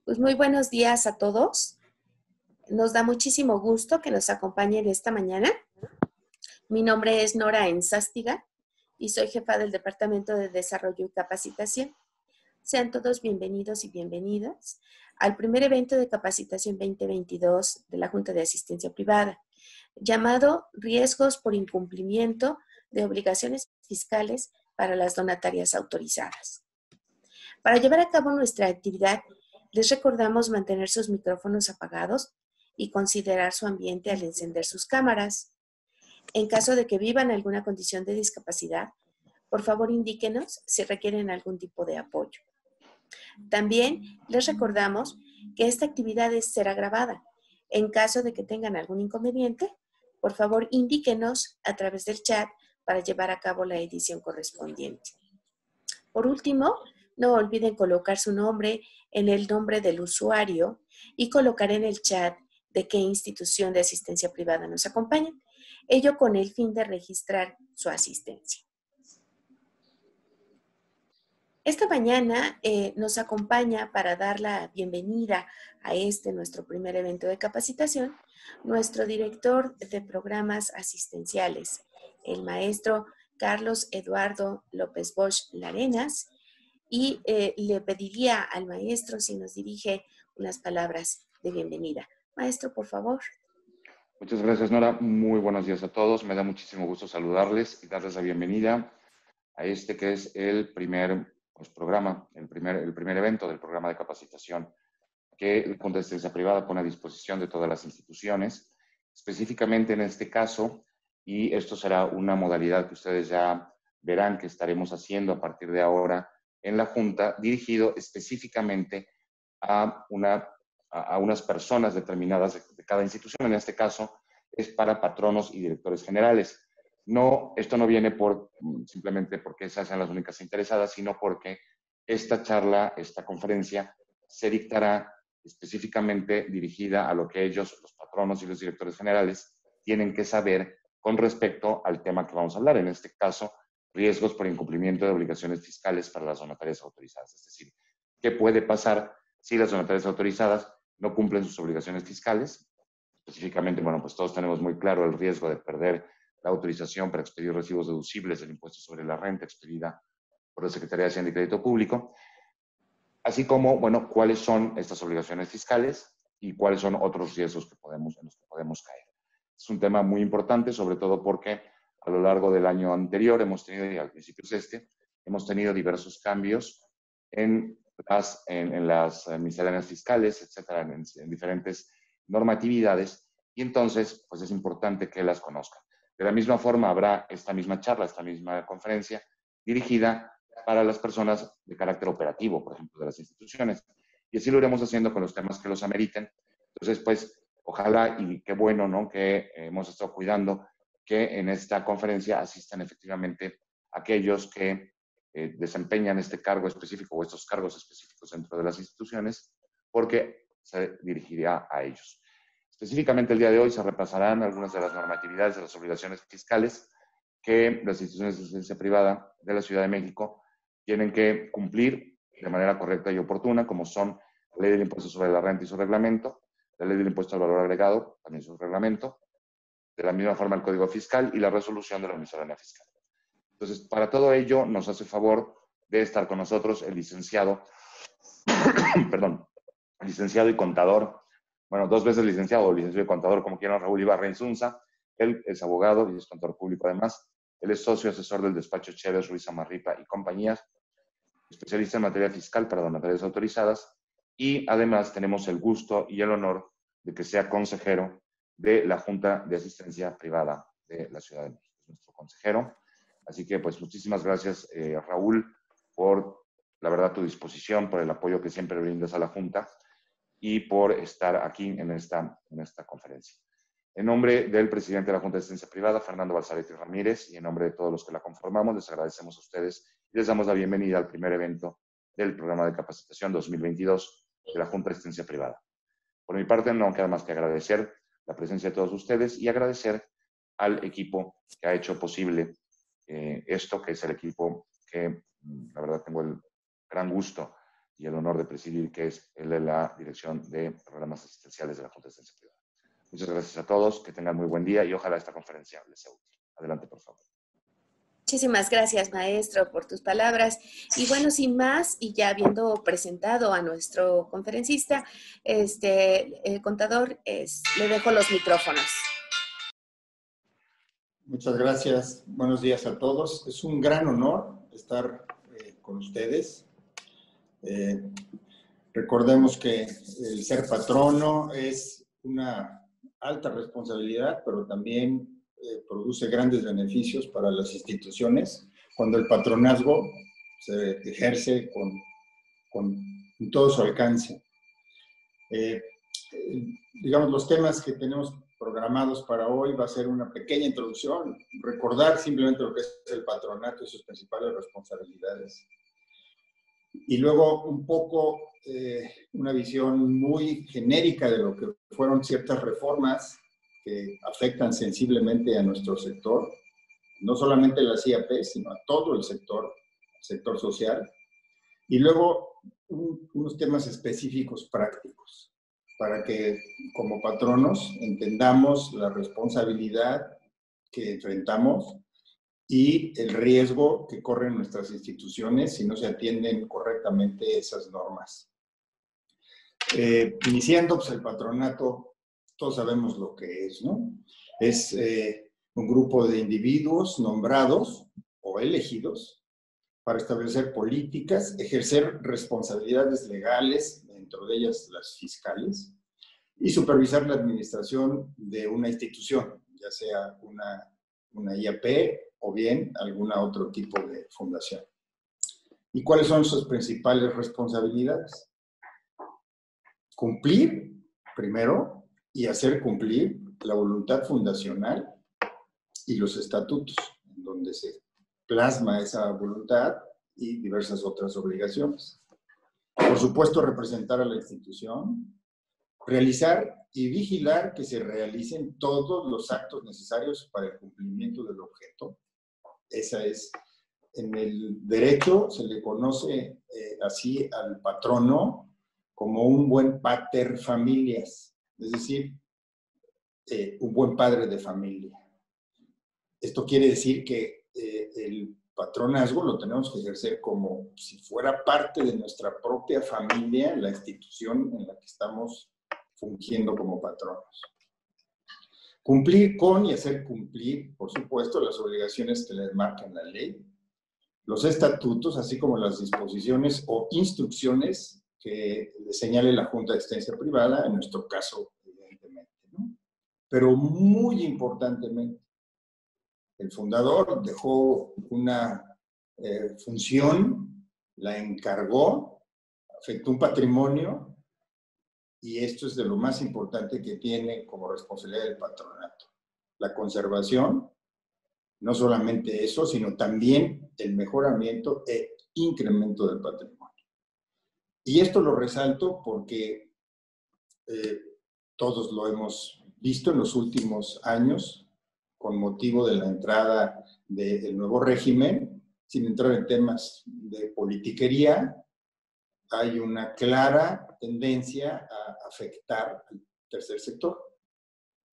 Pues muy buenos días a todos. Nos da muchísimo gusto que nos acompañen esta mañana. Mi nombre es Nora Enzástiga y soy jefa del Departamento de Desarrollo y Capacitación. Sean todos bienvenidos y bienvenidas al primer evento de capacitación 2022 de la Junta de Asistencia Privada, llamado Riesgos por incumplimiento de obligaciones fiscales para las donatarias autorizadas. Para llevar a cabo nuestra actividad, les recordamos mantener sus micrófonos apagados y considerar su ambiente al encender sus cámaras. En caso de que vivan alguna condición de discapacidad, por favor indíquenos si requieren algún tipo de apoyo. También les recordamos que esta actividad será grabada. En caso de que tengan algún inconveniente, por favor indíquenos a través del chat para llevar a cabo la edición correspondiente. Por último, no olviden colocar su nombre en el nombre del usuario y colocar en el chat de qué institución de asistencia privada nos acompañan, ello con el fin de registrar su asistencia. Esta mañana nos acompaña para dar la bienvenida a nuestro primer evento de capacitación, nuestro director de programas asistenciales, el maestro Carlos Eduardo López Bosch Larenas, y le pediría al maestro si nos dirige unas palabras de bienvenida. Maestro, por favor. Muchas gracias, Nora. Muy buenos días a todos. Me da muchísimo gusto saludarles y darles la bienvenida a este que es el primer programa, el primer evento del programa de capacitación que el Junta de Asistencia Privada pone a disposición de todas las instituciones, específicamente en este caso, y esto será una modalidad que ustedes ya verán que estaremos haciendo a partir de ahora en la Junta, dirigido específicamente a unas personas determinadas de cada institución. En este caso, es para patronos y directores generales. No, esto no viene simplemente porque esas sean las únicas interesadas, sino porque esta charla, esta conferencia, se dictará específicamente dirigida a lo que ellos, los patronos y los directores generales, tienen que saber con respecto al tema que vamos a hablar. En este caso, riesgos por incumplimiento de obligaciones fiscales para las donatarias autorizadas. Es decir, ¿qué puede pasar si las donatarias autorizadas no cumplen sus obligaciones fiscales? Específicamente, bueno, pues todos tenemos muy claro el riesgo de perder la autorización para expedir recibos deducibles del impuesto sobre la renta expedida por la Secretaría de Hacienda y Crédito Público, así como, bueno, cuáles son estas obligaciones fiscales y cuáles son otros riesgos en los que podemos caer. Es un tema muy importante, sobre todo porque a lo largo del año anterior hemos tenido, y al principio es hemos tenido diversos cambios en las misceláneas fiscales, etcétera, en diferentes normatividades, y entonces, pues es importante que las conozcan. De la misma forma, habrá esta misma charla, esta misma conferencia, dirigida para las personas de carácter operativo, por ejemplo, de las instituciones. Y así lo iremos haciendo con los temas que los ameriten. Entonces, pues, ojalá y qué bueno, ¿no?, que hemos estado cuidando que en esta conferencia asistan efectivamente aquellos que desempeñan este cargo específico o estos cargos específicos dentro de las instituciones, porque se dirigirá a ellos. Específicamente el día de hoy se repasarán algunas de las normatividades de las obligaciones fiscales que las instituciones de asistencia privada de la Ciudad de México tienen que cumplir de manera correcta y oportuna, como son la Ley del Impuesto sobre la Renta y su reglamento, la Ley del Impuesto al Valor Agregado, también su reglamento, de la misma forma el Código Fiscal y la resolución de la miscelánea fiscal. Entonces, para todo ello, nos hace favor de estar con nosotros el licenciado, perdón, licenciado y contador, bueno, 2 veces licenciado o licenciado y contador, como quieran, Raúl Ibarra Insunza. Él es abogado y es contador público además. Él es socio asesor del despacho Chévez, Ruiz Amarripa y compañías, especialista en materia fiscal para donatarias autorizadas, y además tenemos el gusto y el honor de que sea consejero de la Junta de Asistencia Privada de la Ciudad de México. Es nuestro consejero. Así que, pues, muchísimas gracias, Raúl, por, la verdad, tu disposición, por el apoyo que siempre brindas a la Junta y por estar aquí en esta conferencia. En nombre del presidente de la Junta de Asistencia Privada, Fernando Balzaretti Ramírez, y en nombre de todos los que la conformamos, les agradecemos a ustedes y les damos la bienvenida al primer evento del programa de capacitación 2022 de la Junta de Asistencia Privada. Por mi parte, no queda más que agradecer la presencia de todos ustedes y agradecer al equipo que ha hecho posible esto, que es el equipo que, la verdad, tengo el gran gusto y el honor de presidir, que es el de la Dirección de Programas Asistenciales de la Junta de Asistencia Privada. Muchas gracias a todos, que tengan muy buen día y ojalá esta conferencia les sea útil. Adelante, por favor. Muchísimas gracias, maestro, por tus palabras. Y bueno, sin más, y ya habiendo presentado a nuestro conferencista, el contador, le dejo los micrófonos. Muchas gracias. Buenos días a todos. Es un gran honor estar con ustedes. Recordemos que el ser patrono es una alta responsabilidad, pero también produce grandes beneficios para las instituciones cuando el patronazgo se ejerce con todo su alcance. Digamos, los temas que tenemos programados para hoy va a ser una pequeña introducción, recordar simplemente lo que es el patronato y sus principales responsabilidades. Y luego un poco una visión muy genérica de lo que fueron ciertas reformas que afectan sensiblemente a nuestro sector, no solamente las IAP, sino a todo el sector social. Y luego unos temas específicos prácticos, para que como patronos entendamos la responsabilidad que enfrentamos y el riesgo que corren nuestras instituciones si no se atienden correctamente esas normas. Iniciando, pues el patronato, todos sabemos lo que es, ¿no? Es un grupo de individuos nombrados o elegidos para establecer políticas, ejercer responsabilidades legales, dentro de ellas las fiscales, y supervisar la administración de una institución, ya sea una IAP o bien algún otro tipo de fundación. ¿Y cuáles son sus principales responsabilidades? Cumplir, primero, y hacer cumplir la voluntad fundacional y los estatutos, en donde se plasma esa voluntad y diversas otras obligaciones. Por supuesto, representar a la institución, realizar y vigilar que se realicen todos los actos necesarios para el cumplimiento del objeto. Esa es, en el derecho se le conoce así al patrono como un buen pater familias, es decir, un buen padre de familia. Esto quiere decir que el patronazgo lo tenemos que ejercer como si fuera parte de nuestra propia familia, la institución en la que estamos fungiendo como patronos. Cumplir con y hacer cumplir, por supuesto, las obligaciones que les marcan la ley, los estatutos, así como las disposiciones o instrucciones que le señale la Junta de Asistencia Privada, en nuestro caso, evidentemente, ¿no? Pero muy importantemente, el fundador dejó una función, la encargó, afectó un patrimonio, y esto es de lo más importante que tiene como responsabilidad del patronato. La conservación, no solamente eso, sino también el mejoramiento e incremento del patrimonio. Y esto lo resalto porque todos lo hemos visto en los últimos años, con motivo de la entrada del nuevo régimen, sin entrar en temas de politiquería, hay una clara tendencia a afectar al tercer sector,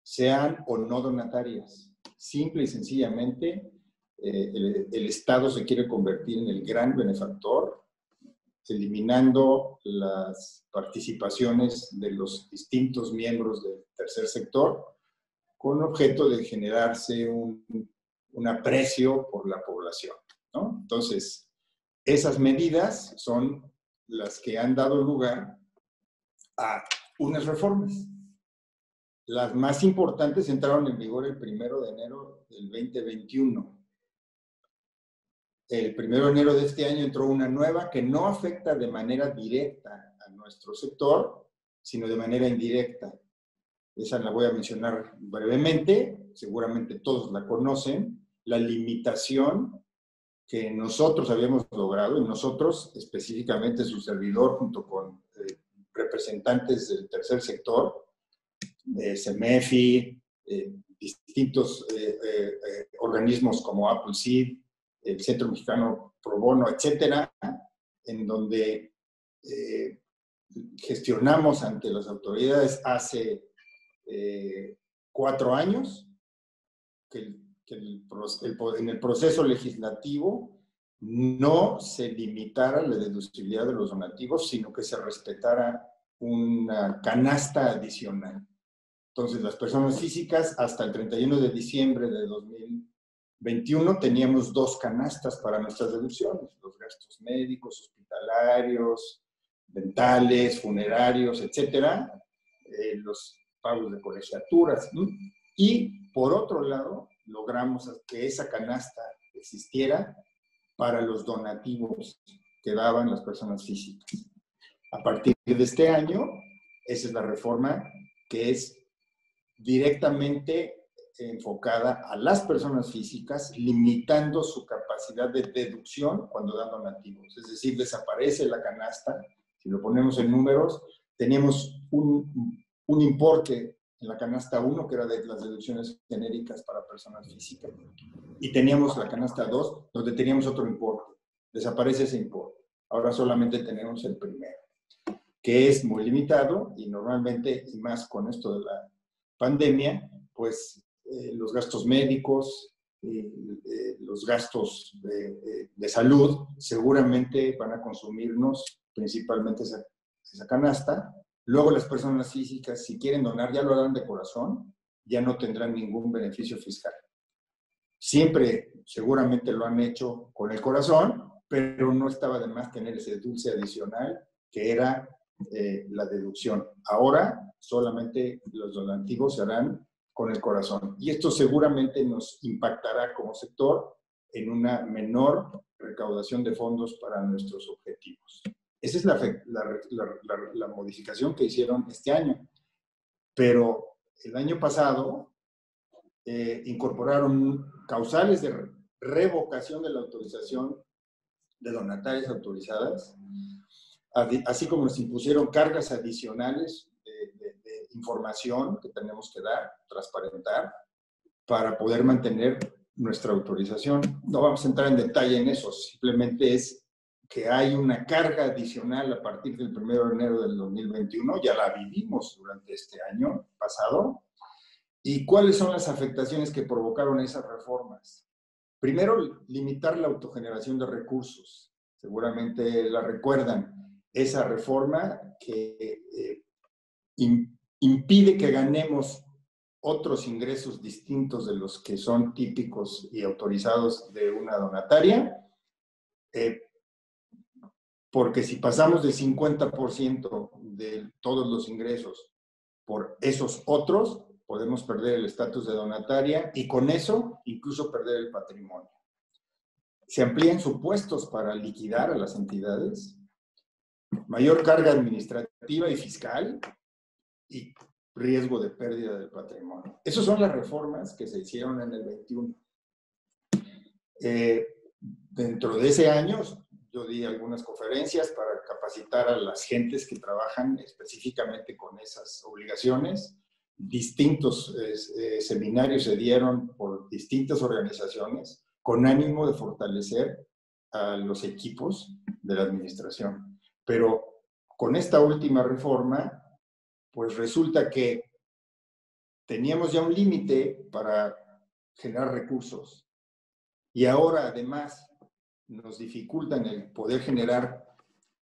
sean o no donatarias. Simple y sencillamente, el Estado se quiere convertir en el gran benefactor, eliminando las participaciones de los distintos miembros del tercer sector, con objeto de generarse un aprecio por la población, ¿no? Entonces, esas medidas son las que han dado lugar a unas reformas. Las más importantes entraron en vigor el 1 de enero del 2021. El 1 de enero de este año entró una nueva que no afecta de manera directa a nuestro sector, sino de manera indirecta. Esa la voy a mencionar brevemente, seguramente todos la conocen, la limitación que nosotros habíamos logrado, y nosotros, específicamente su servidor, junto con representantes del tercer sector, CEMEFI, distintos organismos como Appleseed, el Centro Mexicano Pro Bono, etcétera, en donde gestionamos ante las autoridades hace 4 años, en el proceso legislativo no se limitara la deducibilidad de los donativos, sino que se respetara una canasta adicional. Entonces, las personas físicas, hasta el 31 de diciembre de 2021, teníamos 2 canastas para nuestras deducciones: los gastos médicos, hospitalarios, dentales, funerarios, etcétera, los pagos de colegiaturas, ¿no? Y, por otro lado, logramos que esa canasta existiera para los donativos que daban las personas físicas. A partir de este año, esa es la reforma que es directamente enfocada a las personas físicas, limitando su capacidad de deducción cuando dan donativos. Es decir, desaparece la canasta. Si lo ponemos en números, teníamos un importe en la canasta 1, que era de las deducciones genéricas para personas físicas, y teníamos la canasta 2, donde teníamos otro importe. Desaparece ese importe. Ahora solamente tenemos el primero, que es muy limitado, y normalmente, y más con esto de la pandemia, pues los gastos médicos, los gastos de salud seguramente van a consumirnos principalmente esa canasta. Luego las personas físicas, si quieren donar, ya lo harán de corazón, ya no tendrán ningún beneficio fiscal. Siempre seguramente lo han hecho con el corazón, pero no estaba de más tener ese dulce adicional que era la deducción. Ahora solamente los donativos se harán con el corazón. Y esto seguramente nos impactará como sector en una menor recaudación de fondos para nuestros objetivos. Esa es la modificación que hicieron este año. Pero el año pasado incorporaron causales de revocación de la autorización de donatarias autorizadas, así como nos impusieron cargas adicionales de información que tenemos que dar, transparentar, para poder mantener nuestra autorización. No vamos a entrar en detalle en eso, simplemente es que hay una carga adicional a partir del 1 de enero del 2021, ya la vivimos durante este año pasado. ¿Y cuáles son las afectaciones que provocaron esas reformas? Primero, limitar la autogeneración de recursos. Seguramente la recuerdan. Esa reforma que impide que ganemos otros ingresos distintos de los que son típicos y autorizados de una donataria, porque si pasamos del 50% de todos los ingresos por esos otros, podemos perder el estatus de donataria y con eso incluso perder el patrimonio. Se amplían supuestos para liquidar a las entidades, mayor carga administrativa y fiscal y riesgo de pérdida del patrimonio. Esas son las reformas que se hicieron en el 21. Dentro de ese año, yo di algunas conferencias para capacitar a las gentes que trabajan específicamente con esas obligaciones. Distintos seminarios se dieron por distintas organizaciones con ánimo de fortalecer a los equipos de la administración. Pero con esta última reforma, pues resulta que teníamos ya un límite para generar recursos y ahora además nos dificultan el poder generar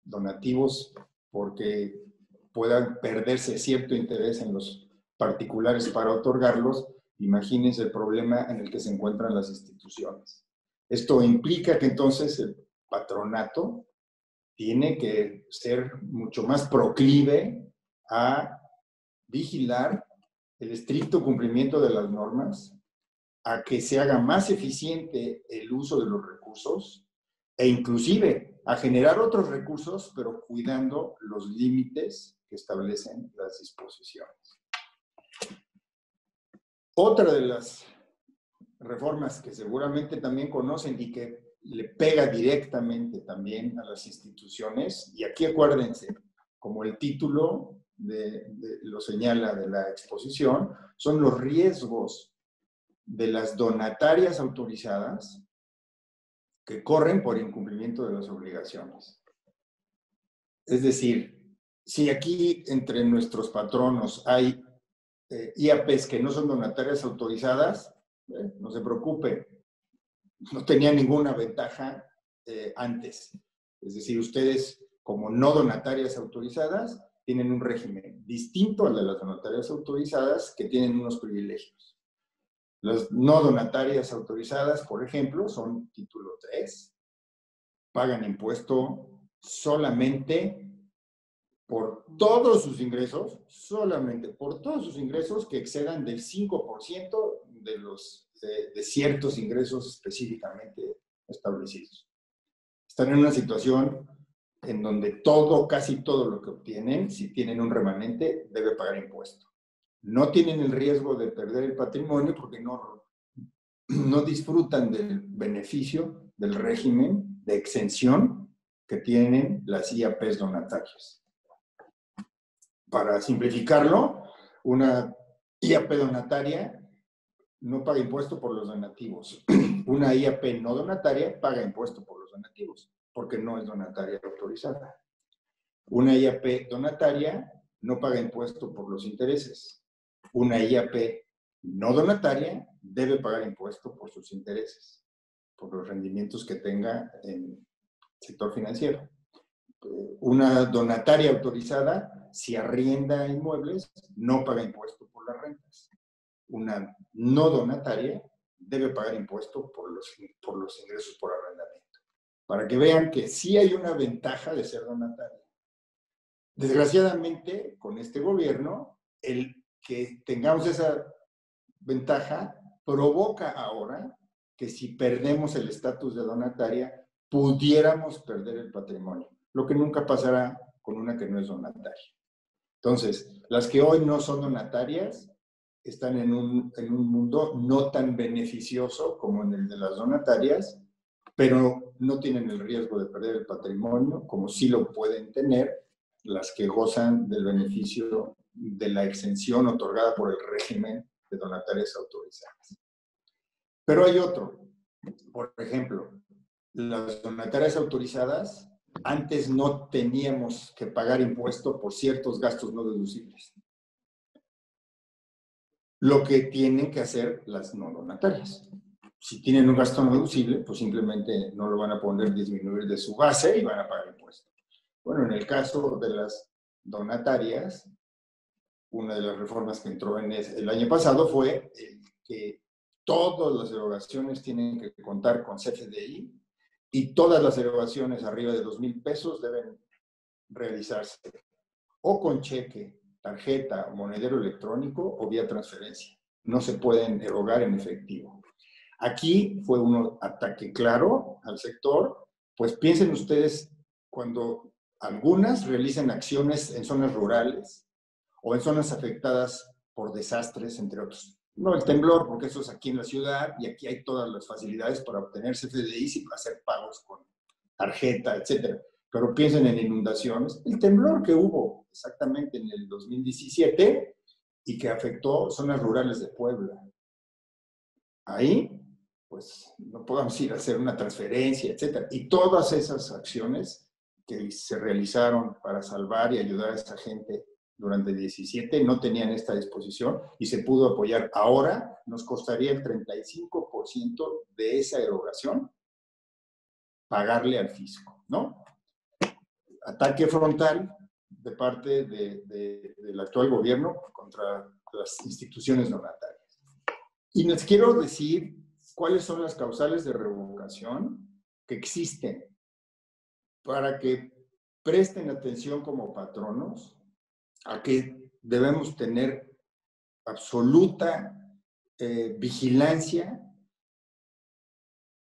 donativos porque puedan perderse cierto interés en los particulares para otorgarlos. Imagínense el problema en el que se encuentran las instituciones. Esto implica que entonces el patronato tiene que ser mucho más proclive a vigilar el estricto cumplimiento de las normas, a que se haga más eficiente el uso de los recursos e inclusive a generar otros recursos, pero cuidando los límites que establecen las disposiciones. Otra de las reformas que seguramente también conocen y que le pega directamente también a las instituciones, y aquí acuérdense, como el título lo señala de la exposición, son los riesgos de las donatarias autorizadas que corren por incumplimiento de las obligaciones. Es decir, si aquí entre nuestros patronos hay IAPs que no son donatarias autorizadas, no se preocupe, no tenía ninguna ventaja antes. Es decir, ustedes como no donatarias autorizadas tienen un régimen distinto al de las donatarias autorizadas que tienen unos privilegios. Las no donatarias autorizadas, por ejemplo, son título 3, pagan impuesto solamente por todos sus ingresos, solamente por todos sus ingresos que excedan del 5% de ciertos ingresos específicamente establecidos. Están en una situación en donde todo, casi todo lo que obtienen, si tienen un remanente, debe pagar impuesto. No tienen el riesgo de perder el patrimonio porque no disfrutan del beneficio del régimen de exención que tienen las IAPs donatarias. Para simplificarlo, una IAP donataria no paga impuesto por los donativos. Una IAP no donataria paga impuesto por los donativos, porque no es donataria autorizada. Una IAP donataria no paga impuesto por los intereses. Una IAP no donataria debe pagar impuesto por sus intereses, por los rendimientos que tenga en el sector financiero. Una donataria autorizada, si arrienda inmuebles, no paga impuesto por las rentas. Una no donataria debe pagar impuesto por los ingresos por arrendamiento. Para que vean que sí hay una ventaja de ser donataria. Desgraciadamente, con este gobierno, el que tengamos esa ventaja provoca ahora que si perdemos el estatus de donataria, pudiéramos perder el patrimonio, lo que nunca pasará con una que no es donataria. Entonces, las que hoy no son donatarias están en un mundo no tan beneficioso como en el de las donatarias, pero no tienen el riesgo de perder el patrimonio como sí lo pueden tener las que gozan del beneficio de la exención otorgada por el régimen de donatarias autorizadas. Pero hay otro. Por ejemplo, las donatarias autorizadas, antes no teníamos que pagar impuesto por ciertos gastos no deducibles. Lo que tienen que hacer las no donatarias. Si tienen un gasto no deducible, pues simplemente no lo van a poder disminuir de su base y van a pagar impuesto. Bueno, en el caso de las donatarias, una de las reformas que entró en el año pasado fue que todas las erogaciones tienen que contar con CFDI y todas las erogaciones arriba de 2,000 pesos deben realizarse o con cheque, tarjeta o monedero electrónico o vía transferencia. No se pueden erogar en efectivo. Aquí fue un ataque claro al sector, pues piensen ustedes cuando algunas realizan acciones en zonas rurales o en zonas afectadas por desastres, entre otros. No el temblor, porque eso es aquí en la ciudad y aquí hay todas las facilidades para obtener CFDIs y para hacer pagos con tarjeta, etc. Pero piensen en inundaciones. El temblor que hubo exactamente en el 2017 y que afectó zonas rurales de Puebla. Ahí, pues, no podemos ir a hacer una transferencia, etc. Y todas esas acciones que se realizaron para salvar y ayudar a esta gente durante el 17 no tenían esta disposición y se pudo apoyar. Ahora nos costaría el 35% de esa erogación pagarle al fisco, ¿no? Ataque frontal de parte del actual gobierno contra las instituciones donatarias. Y les quiero decir cuáles son las causales de revocación que existen para que presten atención como patronos a que debemos tener absoluta vigilancia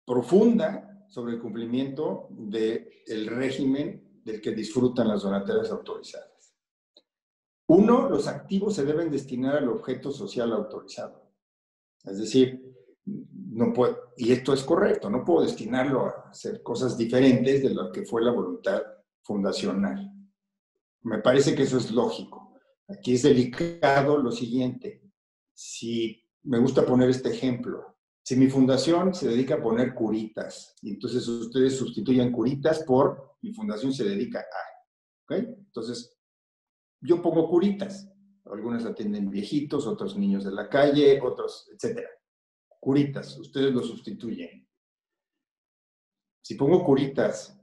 profunda sobre el cumplimiento del régimen del que disfrutan las donatarias autorizadas. Uno, los activos se deben destinar al objeto social autorizado. Es decir, no puedo, y esto es correcto, no puedo destinarlo a hacer cosas diferentes de lo que fue la voluntad fundacional. Me parece que eso es lógico. Aquí es delicado lo siguiente. Si me gusta poner este ejemplo, si mi fundación se dedica a poner curitas, y entonces ustedes sustituyen curitas por mi fundación se dedica a, ¿ok? Entonces, yo pongo curitas. Algunas atienden viejitos, otros niños de la calle, otros, etcétera. Curitas, ustedes lo sustituyen. Si pongo curitas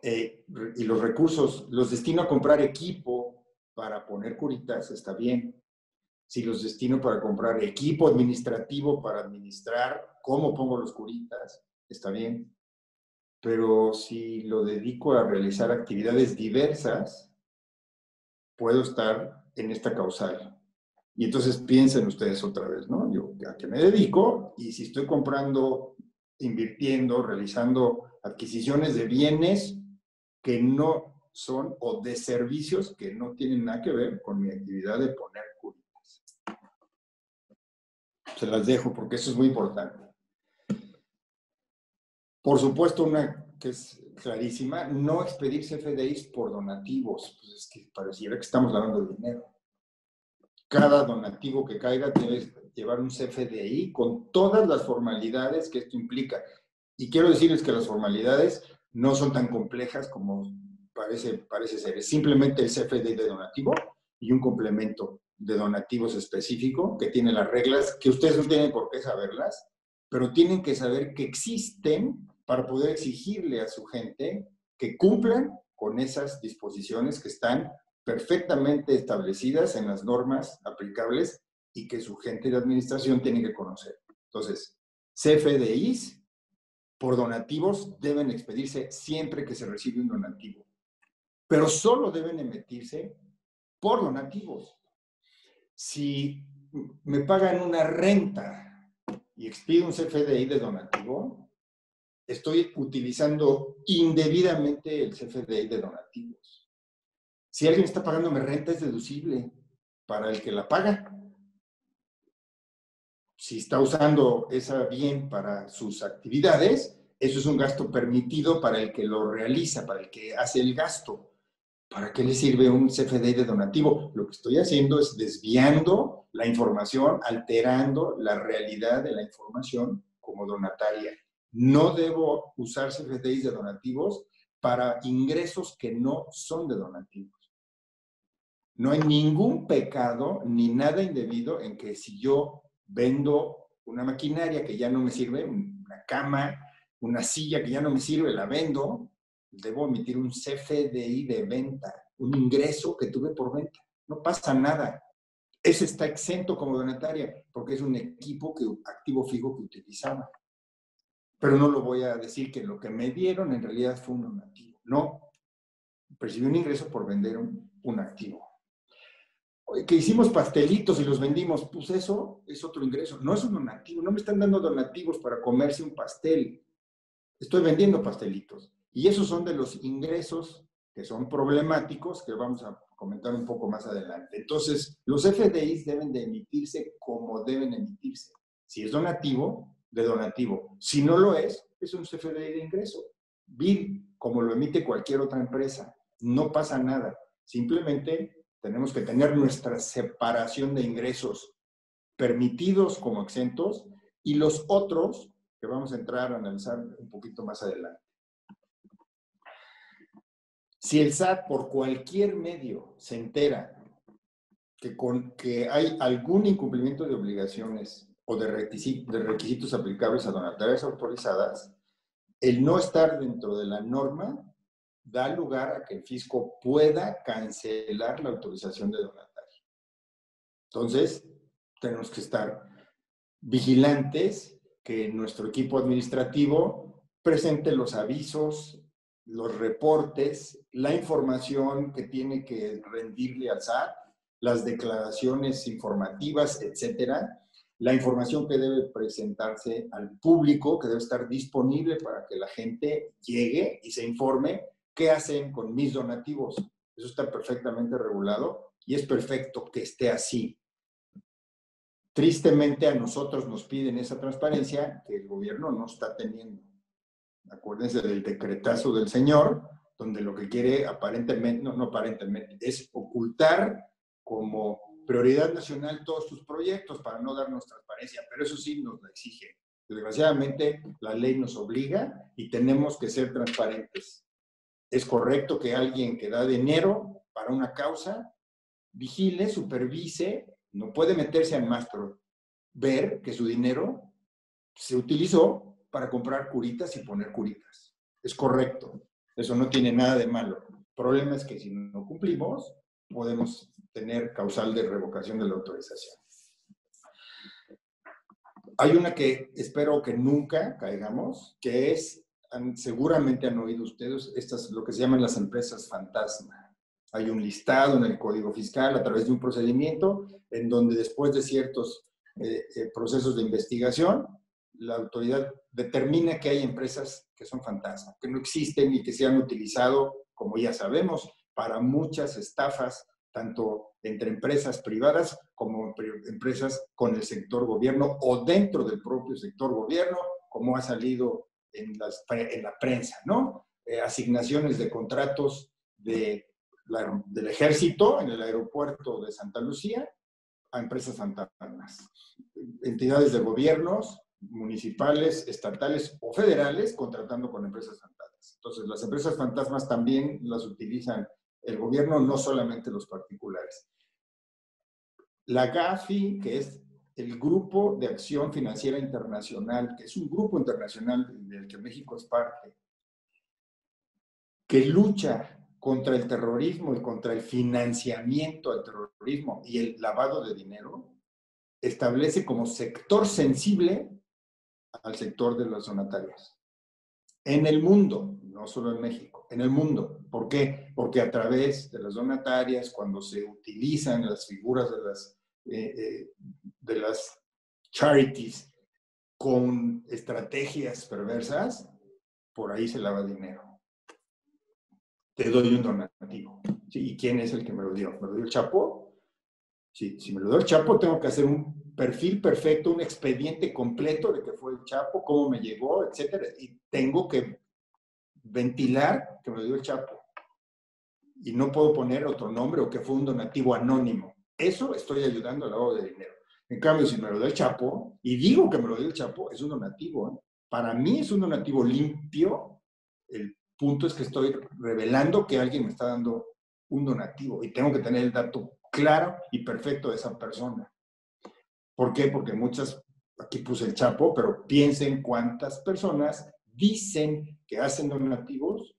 y los recursos los destino a comprar equipo para poner curitas, está bien. Si los destino para comprar equipo administrativo para administrar cómo pongo los curitas, está bien. Pero si lo dedico a realizar actividades diversas, puedo estar en esta causal. Y entonces piensen ustedes otra vez, ¿no? Yo a qué me dedico y si estoy comprando, invirtiendo, realizando adquisiciones de bienes que no son o de servicios que no tienen nada que ver con mi actividad de poner curitas. Se las dejo porque eso es muy importante. Por supuesto, una que es clarísima, no expedir CFDIs por donativos. Pues es que pareciera que estamos lavando dinero. Cada donativo que caiga debe llevar un CFDI con todas las formalidades que esto implica. Y quiero decirles que las formalidades no son tan complejas como parece ser. Es simplemente el CFDI de donativo y un complemento de donativos específico que tiene las reglas que ustedes no tienen por qué saberlas, pero tienen que saber que existen para poder exigirle a su gente que cumplan con esas disposiciones que están perfectamente establecidas en las normas aplicables y que su gente de administración tiene que conocer. Entonces, CFDIs por donativos deben expedirse siempre que se recibe un donativo, pero solo deben emitirse por donativos. Si me pagan una renta y expido un CFDI de donativo, estoy utilizando indebidamente el CFDI de donativos. Si alguien está pagándome renta, es deducible para el que la paga. Si está usando esa bien para sus actividades, eso es un gasto permitido para el que lo realiza, para el que hace el gasto. ¿Para qué le sirve un CFDI de donativo? Lo que estoy haciendo es desviando la información, alterando la realidad de la información como donataria. No debo usar CFDIs de donativos para ingresos que no son de donativos. No hay ningún pecado ni nada indebido en que si yo vendo una maquinaria que ya no me sirve, una cama, una silla que ya no me sirve, la vendo, debo emitir un CFDI de venta, un ingreso que tuve por venta. No pasa nada. Ese está exento como donataria porque es un equipo activo fijo que utilizaba. Pero no lo voy a decir que lo que me dieron en realidad fue un donativo. No, percibí un ingreso por vender un activo. Que hicimos pastelitos y los vendimos, pues eso es otro ingreso. No es un donativo, no me están dando donativos para comerse un pastel. Estoy vendiendo pastelitos. Y esos son de los ingresos que son problemáticos, que vamos a comentar un poco más adelante. Entonces, los FDIs deben de emitirse como deben emitirse. Si es donativo, de donativo. Si no lo es un CFDI de ingreso. BID, como lo emite cualquier otra empresa. No pasa nada. Simplemente tenemos que tener nuestra separación de ingresos permitidos como exentos y los otros que vamos a entrar a analizar un poquito más adelante. Si el SAT por cualquier medio se entera que hay algún incumplimiento de obligaciones o de requisitos aplicables a donatarias autorizadas, el no estar dentro de la norma da lugar a que el fisco pueda cancelar la autorización de donatario. Entonces, tenemos que estar vigilantes que nuestro equipo administrativo presente los avisos, los reportes, la información que tiene que rendirle al SAT, las declaraciones informativas, etcétera, la información que debe presentarse al público, que debe estar disponible para que la gente llegue y se informe qué hacen con mis donativos. Eso está perfectamente regulado y es perfecto que esté así. Tristemente a nosotros nos piden esa transparencia que el gobierno no está teniendo. Acuérdense del decretazo del señor, donde lo que quiere aparentemente, no aparentemente, es ocultar como prioridad nacional todos sus proyectos para no darnos transparencia, pero eso sí nos la exige. Desgraciadamente, la ley nos obliga y tenemos que ser transparentes. Es correcto que alguien que da dinero para una causa vigile, supervise, no puede meterse al más, pero ver que su dinero se utilizó para comprar curitas y poner curitas. Es correcto. Eso no tiene nada de malo. El problema es que si no cumplimos, podemos tener causal de revocación de la autorización. Hay una que espero que nunca caigamos, que es, seguramente han oído ustedes, estas lo que se llaman las empresas fantasma. Hay un listado en el Código Fiscal a través de un procedimiento en donde después de ciertos procesos de investigación, la autoridad determina que hay empresas que son fantasma, que no existen y que se han utilizado, como ya sabemos, para muchas estafas, tanto entre empresas privadas como empresas con el sector gobierno o dentro del propio sector gobierno, como ha salido en la prensa, ¿no? Asignaciones de contratos del ejército en el aeropuerto de Santa Lucía a empresas fantasmas. Entidades de gobiernos municipales, estatales o federales contratando con empresas fantasmas. Entonces, las empresas fantasmas también las utilizan el gobierno, no solamente los particulares. La GAFI, que es el Grupo de Acción Financiera Internacional, que es un grupo internacional del que México es parte, que lucha contra el terrorismo y contra el financiamiento al terrorismo y el lavado de dinero, establece como sector sensible al sector de las donatarias. En el mundo, no solo en México, en el mundo. ¿Por qué? Porque a través de las donatarias, cuando se utilizan las figuras de las charities con estrategias perversas, por ahí se lava dinero. Te doy un donativo. ¿Sí? ¿Y quién es el que me lo dio? ¿Me lo dio el Chapo? Sí, si me lo dio el Chapo, tengo que hacer un perfil perfecto, un expediente completo de que fue el Chapo, cómo me llegó, etcétera. Y tengo que ventilar que me lo dio el Chapo. Y no puedo poner otro nombre o que fue un donativo anónimo. Eso estoy ayudando al lavado de dinero. En cambio, si me lo dio el Chapo, y digo que me lo dio el Chapo, es un donativo, ¿eh? Para mí es un donativo limpio. El punto es que estoy revelando que alguien me está dando un donativo y tengo que tener el dato claro y perfecto de esa persona. ¿Por qué? Porque muchas, aquí puse el Chapo, pero piensen cuántas personas dicen que hacen donativos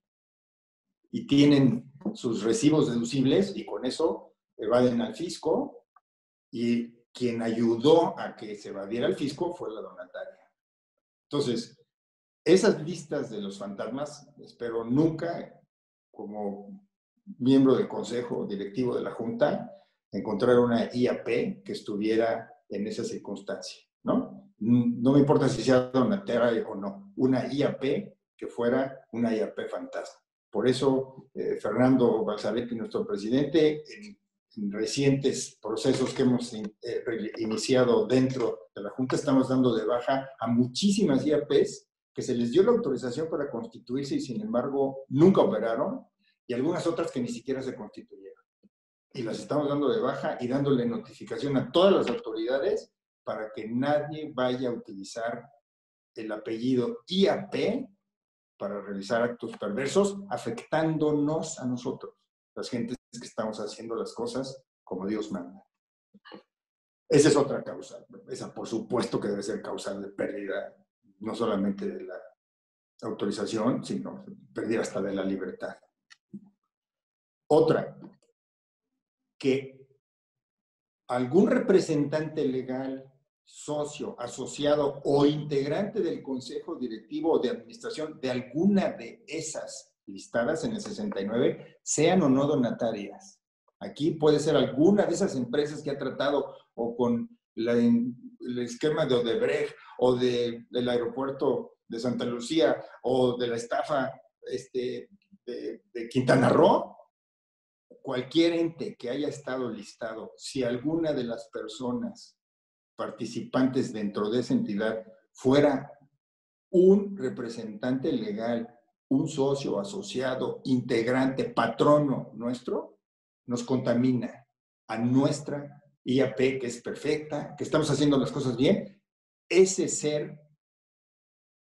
y tienen sus recibos deducibles y con eso evaden al fisco, y quien ayudó a que se evadiera el fisco fue la donataria. Entonces, esas listas de los fantasmas, espero nunca, como miembro del consejo directivo de la Junta, encontrar una IAP que estuviera en esa circunstancia, ¿no? No me importa si sea donataria o no, una IAP que fuera una IAP fantasma. Por eso, Fernando Balzaretti, nuestro presidente, en recientes procesos que hemos iniciado dentro de la Junta, estamos dando de baja a muchísimas IAPs que se les dio la autorización para constituirse y sin embargo nunca operaron, y algunas otras que ni siquiera se constituyeron. Y las estamos dando de baja y dándole notificación a todas las autoridades para que nadie vaya a utilizar el apellido IAP para realizar actos perversos, afectándonos a nosotros, las gentes que estamos haciendo las cosas como Dios manda. Esa es otra causa. Esa, por supuesto, que debe ser causal de pérdida, no solamente de la autorización, sino pérdida hasta de la libertad. Otra, que algún representante legal, socio, asociado o integrante del consejo directivo o de administración de alguna de esas listadas en el 69 sean o no donatarias. Aquí puede ser alguna de esas empresas que ha tratado o con el esquema de Odebrecht o del aeropuerto de Santa Lucía o de la estafa de Quintana Roo. Cualquier ente que haya estado listado, si alguna de las personas participantes dentro de esa entidad fuera un representante legal, un socio, asociado, integrante, patrono nuestro, nos contamina a nuestra IAP, que es perfecta, que estamos haciendo las cosas bien. Ese ser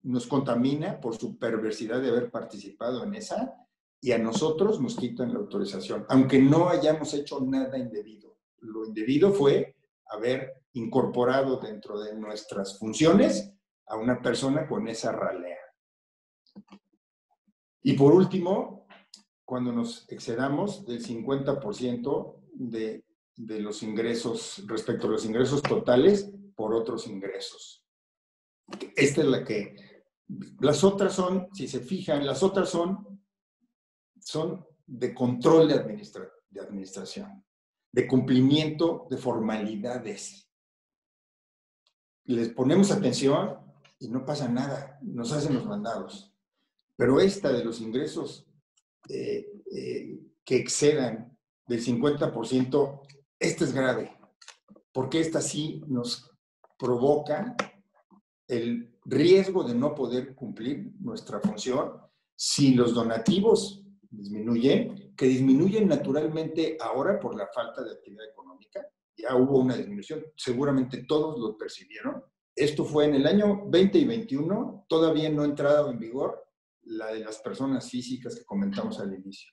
nos contamina por su perversidad de haber participado en esa, y a nosotros nos quitan la autorización, aunque no hayamos hecho nada indebido. Lo indebido fue haber incorporado dentro de nuestras funciones a una persona con esa ralea. Y por último, cuando nos excedamos del 50% de los ingresos, respecto a los ingresos totales, por otros ingresos. Esta es la que... Las otras son, si se fijan, las otras son de control de administración, de cumplimiento de formalidades. Les ponemos atención y no pasa nada, nos hacen los mandados. Pero esta de los ingresos que excedan del 50%, esta es grave, porque esta sí nos provoca el riesgo de no poder cumplir nuestra función si los donativos disminuyen, que disminuyen naturalmente ahora por la falta de actividad económica. Ya hubo una disminución, seguramente todos lo percibieron. Esto fue en el año 20 y 21, todavía no ha entrado en vigor la de las personas físicas que comentamos al inicio.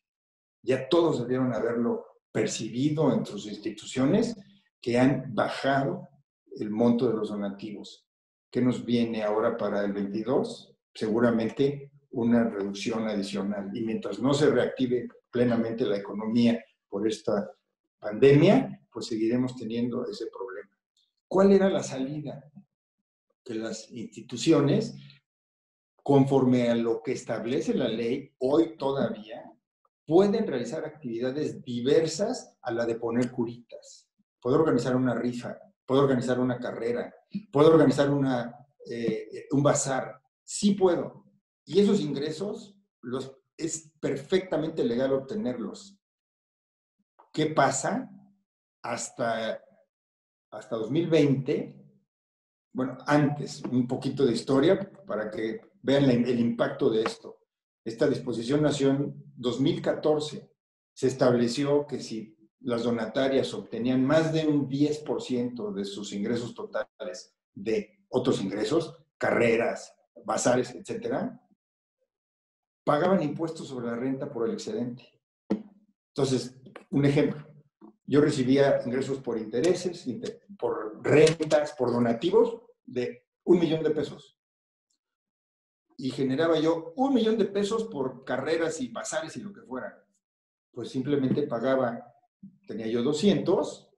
Ya todos debieron haberlo percibido en sus instituciones, que han bajado el monto de los donativos. ¿Qué nos viene ahora para el 22? Seguramente una reducción adicional. Y mientras no se reactive plenamente la economía por esta pandemia, pues seguiremos teniendo ese problema. ¿Cuál era la salida? Que las instituciones, conforme a lo que establece la ley, hoy todavía pueden realizar actividades diversas a la de poner curitas. Puedo organizar una rifa, puedo organizar una carrera, puedo organizar un bazar. Sí puedo. Y esos ingresos es perfectamente legal obtenerlos. ¿Qué pasa? Hasta 2020, bueno, antes, un poquito de historia para que vean el impacto de esto. Esta disposición nació en 2014. Se estableció que si las donatarias obtenían más de un 10% de sus ingresos totales de otros ingresos, carreras, bazares, etcétera, pagaban impuestos sobre la renta por el excedente. Entonces, un ejemplo. Yo recibía ingresos por intereses, por rentas, por donativos de 1 millón de pesos. Y generaba yo 1 millón de pesos por carreras y bazares y lo que fuera. Pues simplemente pagaba, tenía yo 200,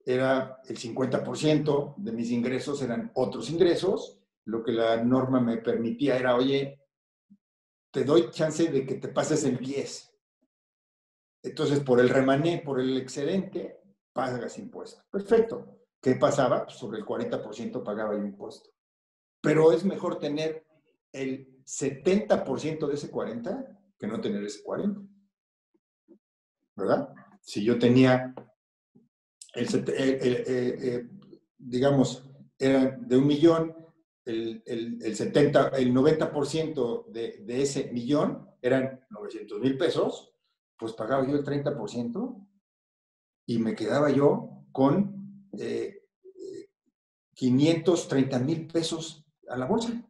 era el 50% de mis ingresos eran otros ingresos. Lo que la norma me permitía era, oye, te doy chance de que te pases el 10. Entonces, por el remané, por el excedente, pagas impuesto. Perfecto. ¿Qué pasaba? Pues sobre el 40% pagaba yo impuesto. Pero es mejor tener el 70% de ese 40 que no tener ese 40. ¿Verdad? Si yo tenía, digamos, era de 1 millón, el 90% de ese millón eran 900,000 pesos, pues pagaba yo el 30% y me quedaba yo con 530,000 pesos a la bolsa.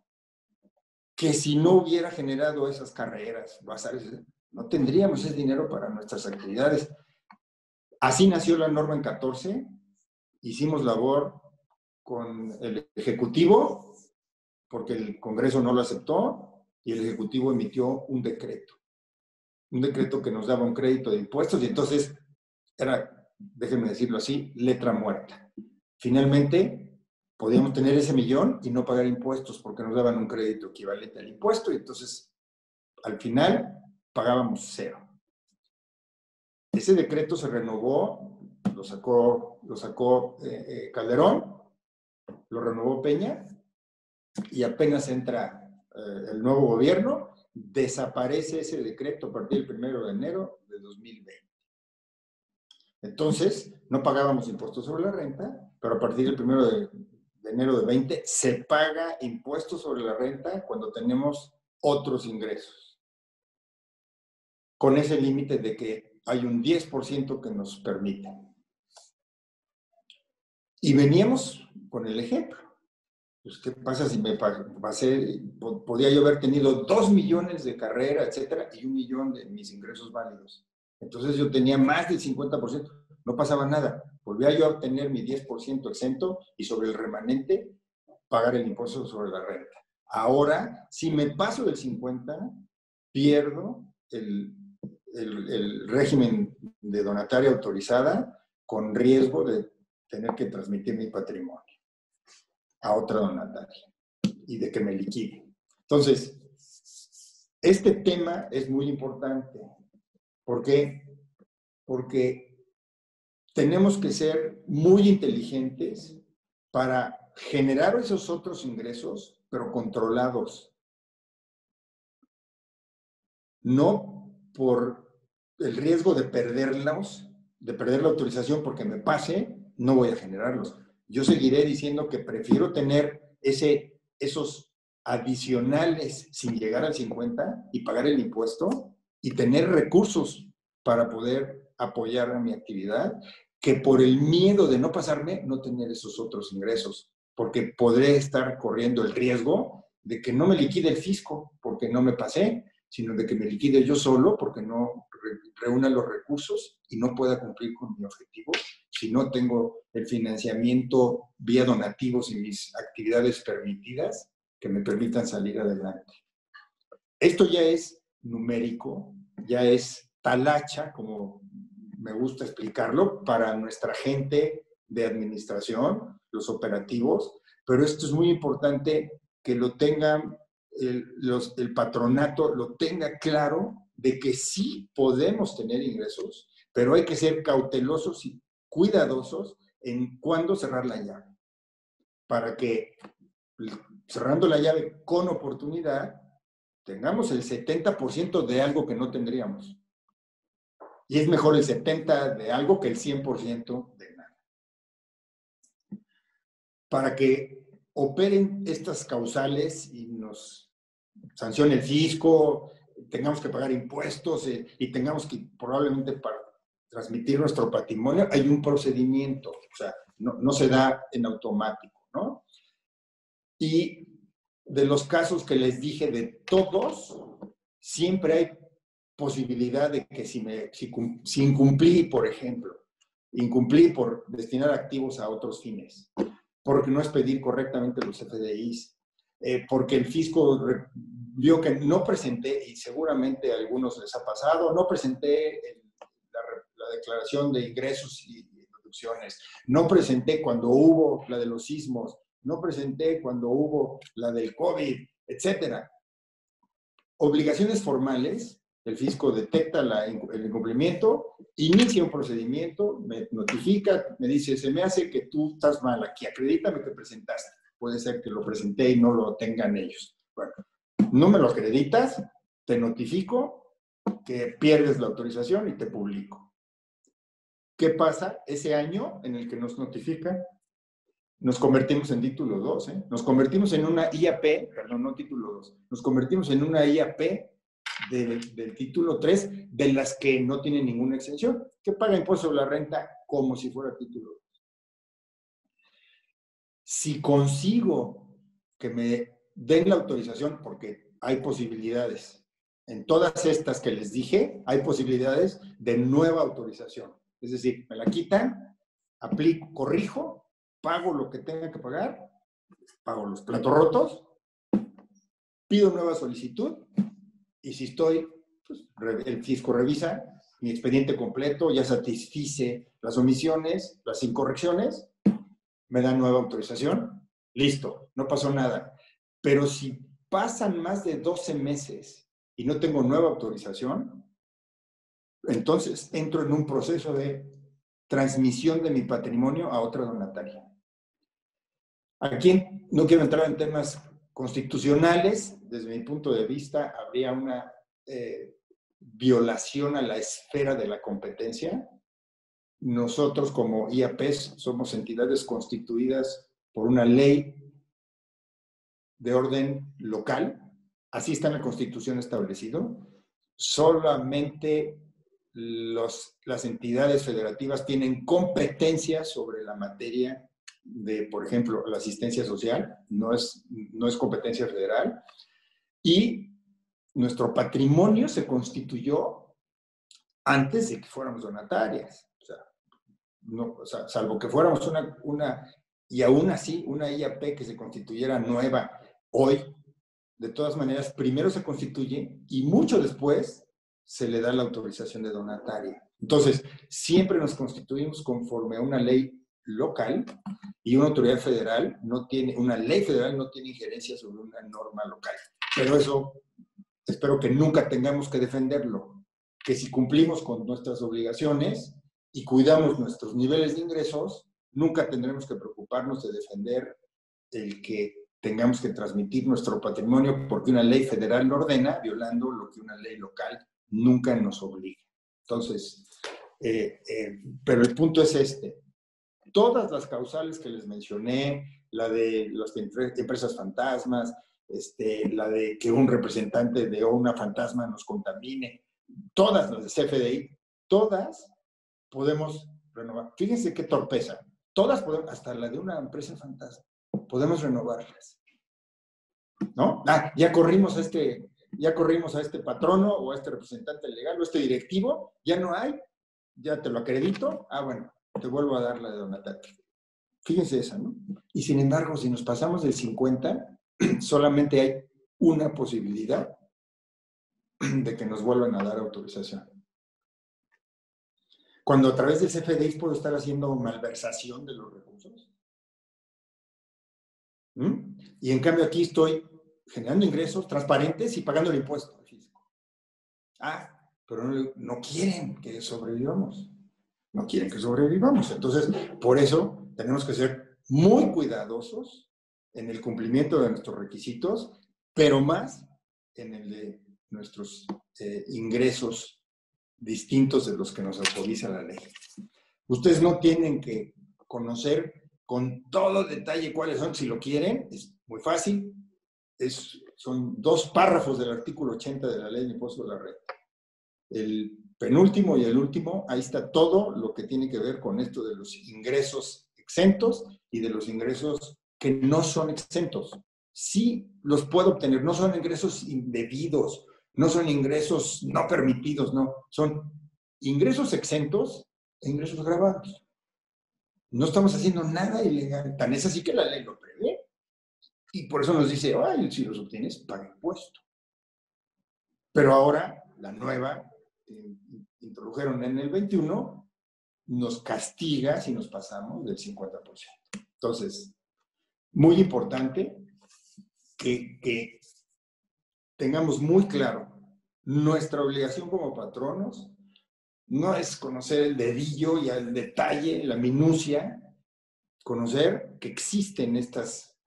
Que si no hubiera generado esas carreras, bazares, no tendríamos ese dinero para nuestras actividades. Así nació la norma en 14, hicimos labor con el Ejecutivo, porque el Congreso no lo aceptó, y el Ejecutivo emitió un decreto que nos daba un crédito de impuestos, y entonces era, déjenme decirlo así, letra muerta. Finalmente, podíamos tener ese millón y no pagar impuestos porque nos daban un crédito equivalente al impuesto, y entonces, al final, pagábamos 0. Ese decreto se renovó, lo sacó Calderón, lo renovó Peña, y apenas entra el nuevo gobierno, desaparece ese decreto a partir del 1 de enero de 2020. Entonces, no pagábamos impuestos sobre la renta, pero a partir del 1 de enero de 20 se paga impuestos sobre la renta cuando tenemos otros ingresos. Con ese límite de que hay un 10% que nos permite. Y veníamos con el ejemplo. pues, ¿qué pasa si me pasé? Podía yo haber tenido 2 millones de carrera, etcétera, y 1 millón de mis ingresos válidos. Entonces yo tenía más del 50%, no pasaba nada. Volvía yo a obtener mi 10% exento y sobre el remanente pagar el impuesto sobre la renta. Ahora, si me paso del 50, pierdo el régimen de donataria autorizada con riesgo de tener que transmitir mi patrimonio a otra donataria y de que me liquide. Entonces, este tema es muy importante. ¿Por qué? Porque tenemos que ser muy inteligentes para generar esos otros ingresos, pero controlados. No por el riesgo de perderlos, de perder la autorización porque me pase, no voy a generarlos. Yo seguiré diciendo que prefiero tener esos adicionales sin llegar al 50 y pagar el impuesto y tener recursos para poder apoyar a mi actividad, que por el miedo de no pasarme, no tener esos otros ingresos, porque podré estar corriendo el riesgo de que no me liquide el fisco porque no me pasé, sino de que me liquide yo solo porque no reúna los recursos y no pueda cumplir con mi objetivo si no tengo el financiamiento vía donativos y mis actividades permitidas que me permitan salir adelante. Esto ya es numérico, ya es talacha, como me gusta explicarlo, para nuestra gente de administración, los operativos, pero esto es muy importante que lo tengan el patronato lo tenga claro de que sí podemos tener ingresos, pero hay que ser cautelosos y cuidadosos en cuándo cerrar la llave, para que cerrando la llave con oportunidad tengamos el 70% de algo que no tendríamos. Y es mejor el 70% de algo que el 100% de nada. Para que operen estas causales y nos sancione el fisco, tengamos que pagar impuestos y tengamos que probablemente para transmitir nuestro patrimonio, hay un procedimiento, o sea, no se da en automático, ¿no? Y de los casos que les dije de todos, siempre hay posibilidad de que si incumplí, por ejemplo, incumplí por destinar activos a otros fines, porque no expedir correctamente los FDIs, porque el fisco vio que no presenté, y seguramente a algunos les ha pasado, no presenté la declaración de ingresos y deducciones, no presenté cuando hubo la de los sismos, no presenté cuando hubo la del COVID, etcétera. Obligaciones formales, el fisco detecta el incumplimiento, inicia un procedimiento, me notifica, me dice, se me hace que tú estás mal aquí, acredítame que presentaste. Puede ser que lo presenté y no lo tengan ellos. Bueno, no me lo acreditas, te notifico que pierdes la autorización y te publico. ¿Qué pasa? Ese año en el que nos notifican, nos convertimos en título 2, nos convertimos en una IAP, perdón, no título 2, nos convertimos en una IAP del título 3, de las que no tienen ninguna exención, que paga impuesto sobre la renta como si fuera título 2. Si consigo que me den la autorización, porque hay posibilidades, en todas estas que les dije, hay posibilidades de nueva autorización. Es decir, me la quitan, aplico, corrijo, pago lo que tenga que pagar, pago los platos rotos, pido nueva solicitud y si estoy, pues, el fisco revisa mi expediente completo, ya satisfice las omisiones, las incorrecciones, me dan nueva autorización, listo, no pasó nada. Pero si pasan más de 12 meses y no tengo nueva autorización, entonces entro en un proceso de transmisión de mi patrimonio a otra donataria. Aquí no quiero entrar en temas constitucionales, desde mi punto de vista habría una violación a la esfera de la competencia. Nosotros como IAPs somos entidades constituidas por una ley de orden local, así está en la Constitución establecido. Solamente las entidades federativas tienen competencia sobre la materia por ejemplo, la asistencia social, no es competencia federal, y nuestro patrimonio se constituyó antes de que fuéramos donatarias. O sea, salvo que fuéramos y aún así, una IAP que se constituyera nueva hoy, de todas maneras, primero se constituye y mucho después se le da la autorización de donataria. Entonces, siempre nos constituimos conforme a una ley local y una autoridad federal una ley federal no tiene injerencia sobre una norma local. Pero eso, espero que nunca tengamos que defenderlo, que si cumplimos con nuestras obligaciones y cuidamos nuestros niveles de ingresos, nunca tendremos que preocuparnos de defender el que tengamos que transmitir nuestro patrimonio porque una ley federal lo ordena, violando lo que una ley local nunca nos obliga. Entonces, pero el punto es este. Todas las causales que les mencioné, la de las empresas fantasmas, la de que un representante de una fantasma nos contamine, todas las de CFDI, todas podemos renovar. Fíjense qué torpeza. Todas podemos, hasta la de una empresa fantasma, podemos renovarlas. ¿No? Ya corrimos a este patrono o a este representante legal o a este directivo, ya no hay, ya te lo acredito, bueno, te vuelvo a dar la de donatario. Fíjense esa, ¿no? Y sin embargo, si nos pasamos del 50, solamente hay una posibilidad de que nos vuelvan a dar autorización. Cuando a través del CFDI puedo estar haciendo malversación de los recursos. Y en cambio aquí estoy generando ingresos transparentes y pagando el impuesto físico. Pero no quieren que sobrevivamos. No quieren que sobrevivamos. Entonces, por eso tenemos que ser muy cuidadosos en el cumplimiento de nuestros requisitos, pero más en el de nuestros ingresos distintos de los que nos autoriza la ley. Ustedes no tienen que conocer con todo detalle cuáles son, si lo quieren, es muy fácil. Son 2 párrafos del artículo 80 de la Ley de Impuesto de la Renta. El penúltimo y el último, ahí está todo lo que tiene que ver con esto de los ingresos exentos y de los ingresos que no son exentos. Sí los puedo obtener, no son ingresos indebidos, no son ingresos no permitidos, no, son ingresos exentos e ingresos gravados. No estamos haciendo nada ilegal, tan es así que la ley lo prevé. Y por eso nos dice, si los obtienes, paga impuesto. Pero ahora, la nueva, introdujeron en el 21, nos castiga si nos pasamos del 50%. Entonces, muy importante que tengamos muy claro, nuestra obligación como patronos no es conocer el dedillo y el detalle, la minucia, conocer que existen estas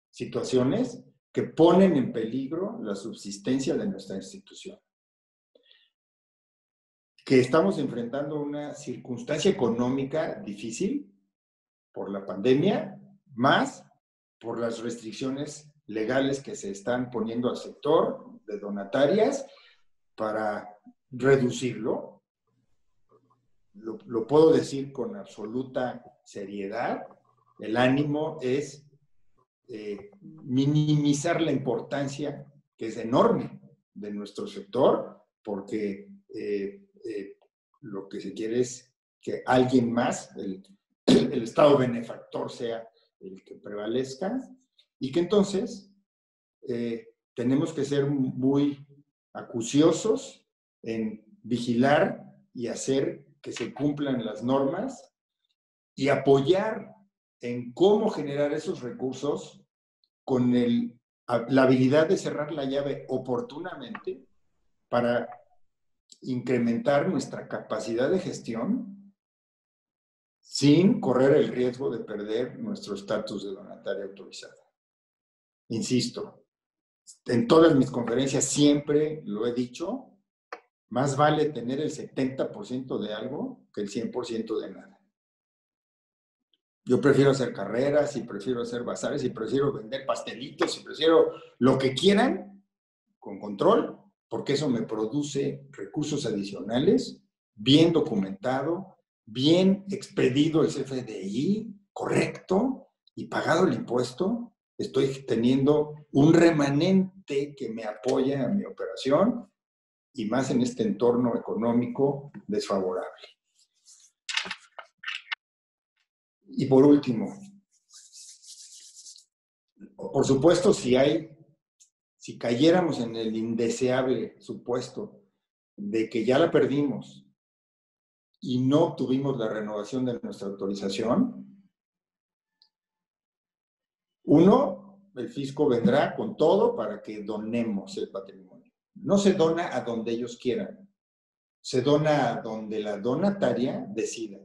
situaciones que ponen en peligro la subsistencia de nuestra institución. Que estamos enfrentando una circunstancia económica difícil por la pandemia, más por las restricciones legales que se están poniendo al sector de donatarias para reducirlo. Lo puedo decir con absoluta seriedad. El ánimo es minimizar la importancia, que es enorme, de nuestro sector, porque lo que se quiere es que alguien más, el Estado benefactor, sea el que prevalezca, y que entonces tenemos que ser muy acuciosos en vigilar y hacer que se cumplan las normas y apoyar en cómo generar esos recursos con la habilidad de cerrar la llave oportunamente para incrementar nuestra capacidad de gestión sin correr el riesgo de perder nuestro estatus de donataria autorizada. Insisto, en todas mis conferencias siempre lo he dicho, más vale tener el 70% de algo que el 100% de nada. Yo prefiero hacer carreras y prefiero hacer bazares y prefiero vender pastelitos y prefiero lo que quieran con control, porque eso me produce recursos adicionales, bien documentado, bien expedido el CFDI, correcto, y pagado el impuesto, estoy teniendo un remanente que me apoya a mi operación y más en este entorno económico desfavorable. Y por último, por supuesto, si cayéramos en el indeseable supuesto de que ya la perdimos y no obtuvimos la renovación de nuestra autorización, uno, el fisco vendrá con todo para que donemos el patrimonio. No se dona a donde ellos quieran, se dona a donde la donataria decida.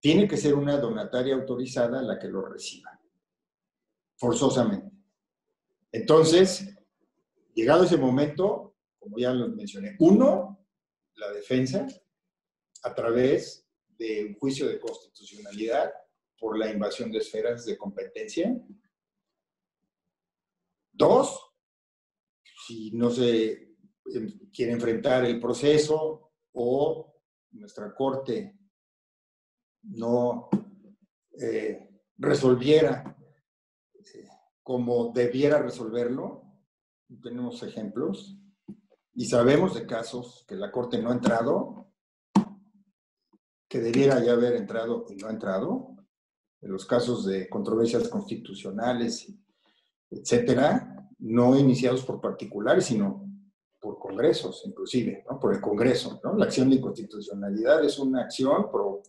Tiene que ser una donataria autorizada la que lo reciba, forzosamente. Entonces, llegado ese momento, como ya lo mencioné, uno, la defensa, a través de un juicio de constitucionalidad por la invasión de esferas de competencia. Dos, si no se quiere enfrentar el proceso o nuestra corte no resolviera como debiera resolverlo, tenemos ejemplos y sabemos de casos que la corte no ha entrado, que debiera ya haber entrado y no ha entrado, en los casos de controversias constitucionales, etcétera, no iniciados por particulares, sino por congresos, inclusive, ¿no? Por el Congreso, ¿no? La acción de inconstitucionalidad es una acción por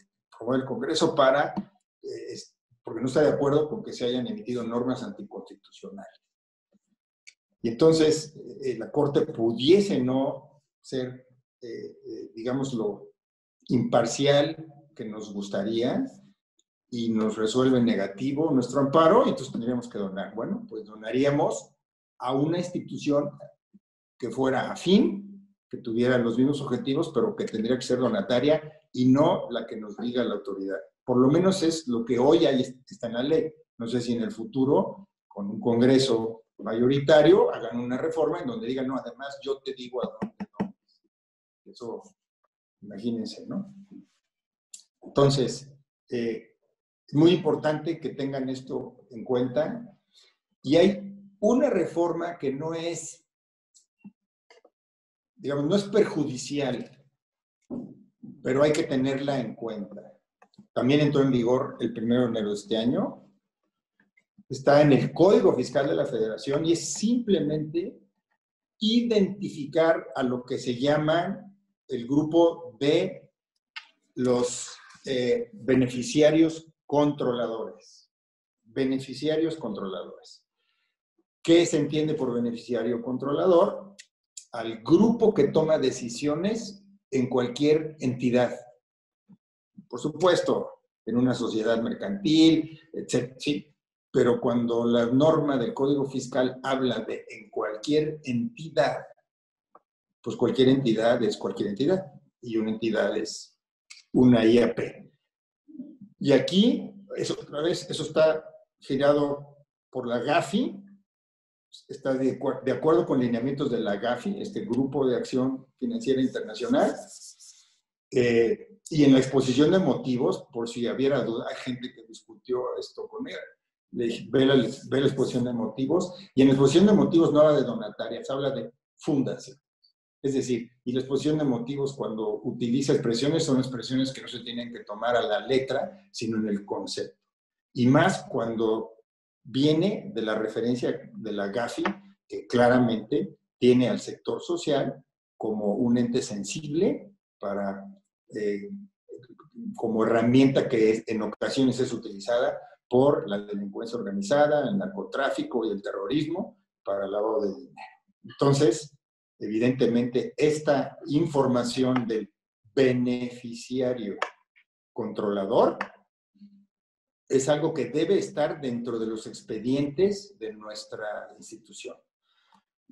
el Congreso para, porque no está de acuerdo con que se hayan emitido normas anticonstitucionales. Y entonces, la Corte pudiese no ser, digámoslo, imparcial que nos gustaría, y nos resuelve negativo nuestro amparo, y entonces tendríamos que donar. Bueno, pues donaríamos a una institución que fuera afín, que tuviera los mismos objetivos, pero que tendría que ser donataria y no la que nos diga la autoridad. Por lo menos es lo que hoy está en la ley. No sé si en el futuro, con un congreso mayoritario, hagan una reforma en donde digan, no, además yo te digo a dónde no. Eso, imagínense, ¿no? Entonces, es muy importante que tengan esto en cuenta. Y hay una reforma que no es, digamos, no es perjudicial, pero hay que tenerla en cuenta. También entró en vigor el 1 de enero de este año. Está en el Código Fiscal de la Federación y es simplemente identificar a lo que se llama el grupo de los beneficiarios controladores. Beneficiarios controladores. ¿Qué se entiende por beneficiario controlador? Al grupo que toma decisiones en cualquier entidad. Por supuesto, en una sociedad mercantil, etc. Sí, pero cuando la norma del Código Fiscal habla de en cualquier entidad, pues cualquier entidad es cualquier entidad. Y una entidad es una IAP. Y aquí, otra vez, eso está girado por la GAFI, está de acuerdo con lineamientos de la GAFI, este Grupo de Acción Financiera Internacional, y en la exposición de motivos, por si hubiera duda, hay gente que discutió esto conmigo, le dije, ve la exposición de motivos, y en la exposición de motivos no habla de donatarias, habla de fundación. Es decir, y la exposición de motivos cuando utiliza expresiones son expresiones que no se tienen que tomar a la letra, sino en el concepto. Y más cuando viene de la referencia de la GAFI, que claramente tiene al sector social como un ente sensible para, como herramienta que en ocasiones es utilizada por la delincuencia organizada, el narcotráfico y el terrorismo para el lavado de dinero. Entonces, evidentemente, esta información del beneficiario controlador es algo que debe estar dentro de los expedientes de nuestra institución.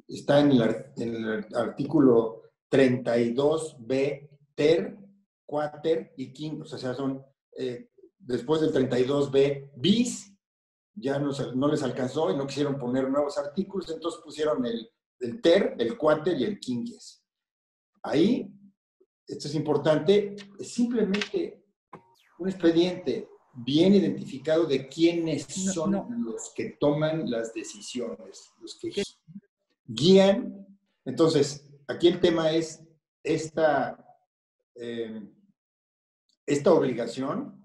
Está en el artículo 32b, ter, quater y quinto, o sea, son después del 32b bis, ya no les alcanzó y no quisieron poner nuevos artículos, entonces pusieron el ter, el quater y el quinques. Ahí, esto es importante, es simplemente un expediente bien identificado de quiénes son los que toman las decisiones, los que guían. Entonces, aquí el tema es esta obligación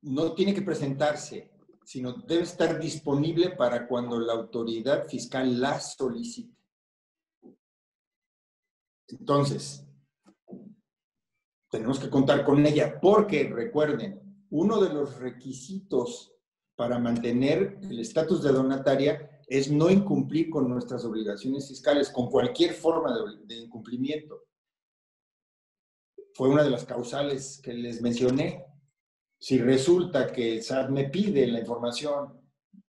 no tiene que presentarse, sino debe estar disponible para cuando la autoridad fiscal la solicite. Entonces, tenemos que contar con ella, porque recuerden, uno de los requisitos para mantener el estatus de donataria es no incumplir con nuestras obligaciones fiscales, con cualquier forma de incumplimiento. Fue una de las causales que les mencioné. Si resulta que el SAT me pide la información,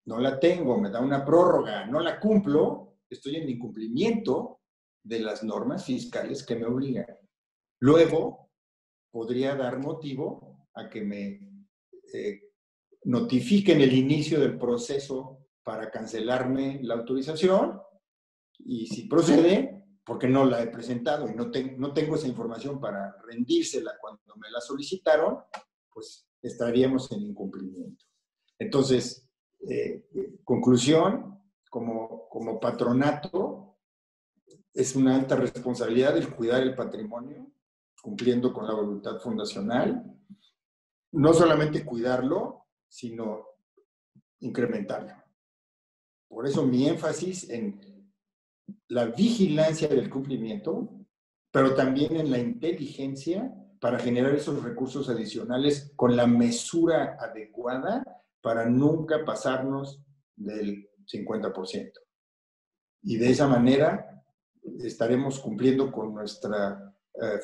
no la tengo, me da una prórroga, no la cumplo, estoy en incumplimiento de las normas fiscales que me obligan. Luego, podría dar motivo a que me notifiquen el inicio del proceso para cancelarme la autorización, y si procede, porque no la he presentado y no tengo esa información para rendírsela cuando me la solicitaron, pues estaríamos en incumplimiento. Entonces, conclusión, como patronato, es una alta responsabilidad el cuidar el patrimonio, cumpliendo con la voluntad fundacional. No solamente cuidarlo, sino incrementarlo. Por eso mi énfasis en la vigilancia del cumplimiento, pero también en la inteligencia para generar esos recursos adicionales con la mesura adecuada para nunca pasarnos del 50%. Y de esa manera estaremos cumpliendo con nuestra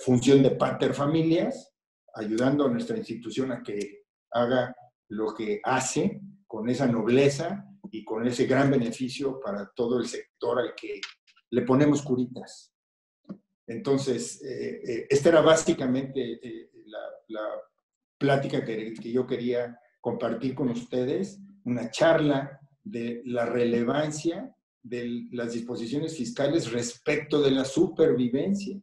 función de pater familias, ayudando a nuestra institución a que haga lo que hace con esa nobleza y con ese gran beneficio para todo el sector al que le ponemos curitas. Entonces, esta era básicamente la plática que yo quería compartir con ustedes, una charla de la relevancia de las disposiciones fiscales respecto de la supervivencia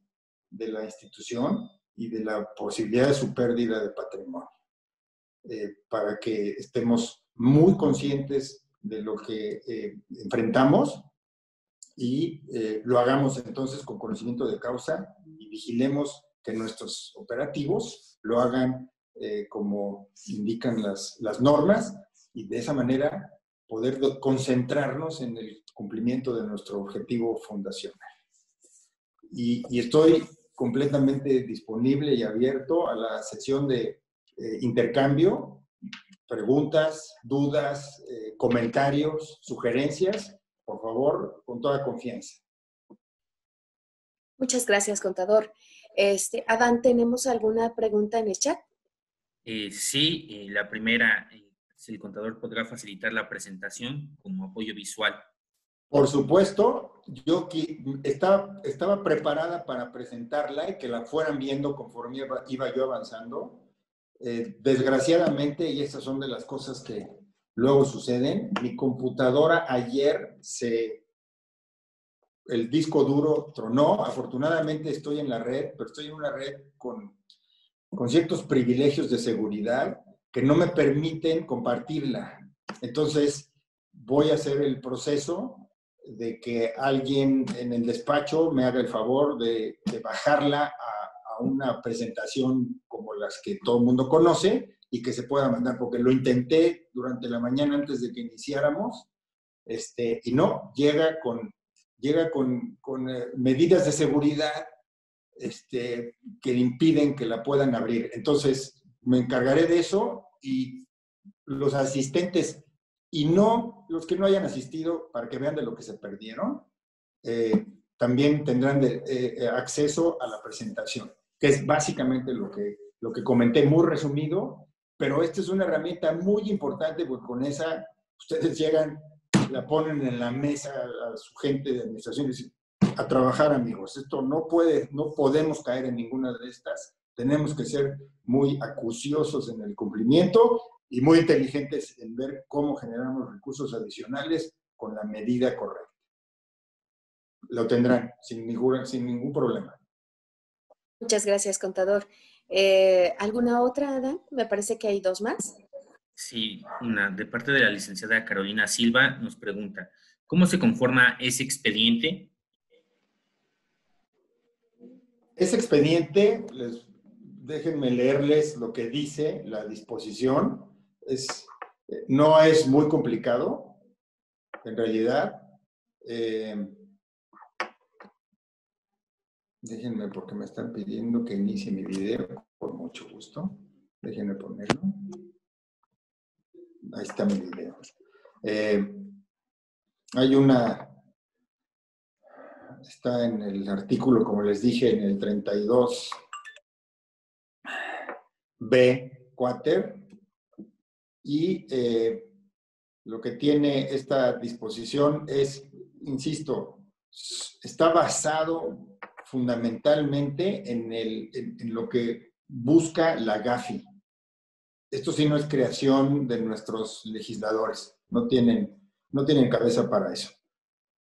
de la institución y de la posibilidad de su pérdida de patrimonio, para que estemos muy conscientes de lo que enfrentamos y lo hagamos entonces con conocimiento de causa y vigilemos que nuestros operativos lo hagan como indican las normas, y de esa manera poder concentrarnos en el cumplimiento de nuestro objetivo fundacional. Y estoy completamente disponible y abierto a la sesión de intercambio, preguntas, dudas, comentarios, sugerencias. Por favor, con toda confianza. Muchas gracias, contador. Adán, ¿tenemos alguna pregunta en el chat? Sí, la primera, si el contador podrá facilitar la presentación como apoyo visual. Por supuesto, yo estaba preparada para presentarla y que la fueran viendo conforme iba yo avanzando. Desgraciadamente, y estas son de las cosas que luego suceden, mi computadora ayer el disco duro tronó. Afortunadamente estoy en la red, pero estoy en una red con ciertos privilegios de seguridad que no me permiten compartirla. Entonces, voy a hacer el proceso de que alguien en el despacho me haga el favor de bajarla a una presentación como las que todo el mundo conoce y que se pueda mandar, porque lo intenté durante la mañana antes de que iniciáramos, y no, llega con medidas de seguridad que impiden que la puedan abrir. Entonces, me encargaré de eso, y los asistentes, y no los que no hayan asistido, para que vean de lo que se perdieron, también tendrán acceso a la presentación, que es básicamente lo que comenté, muy resumido, pero esta es una herramienta muy importante, porque con esa ustedes llegan, la ponen en la mesa a su gente de administración y dicen: a trabajar, amigos. Esto no podemos caer en ninguna de estas. Tenemos que ser muy acuciosos en el cumplimiento y muy inteligentes en ver cómo generamos recursos adicionales con la medida correcta. Lo tendrán sin ningún problema. Muchas gracias, contador. ¿Alguna otra, Adán? Me parece que hay dos más. Sí, de parte de la licenciada Carolina Silva nos pregunta, ¿cómo se conforma ese expediente? Ese expediente, déjenme leerles lo que dice la disposición. No es muy complicado, en realidad. Déjenme, porque me están pidiendo que inicie mi video, por mucho gusto. Déjenme ponerlo. Ahí está mi video. Hay está en el artículo, como les dije, en el 32B Quater, y lo que tiene esta disposición es, insisto, está basado fundamentalmente en lo que busca la GAFI. Esto sí no es creación de nuestros legisladores, no tienen cabeza para eso.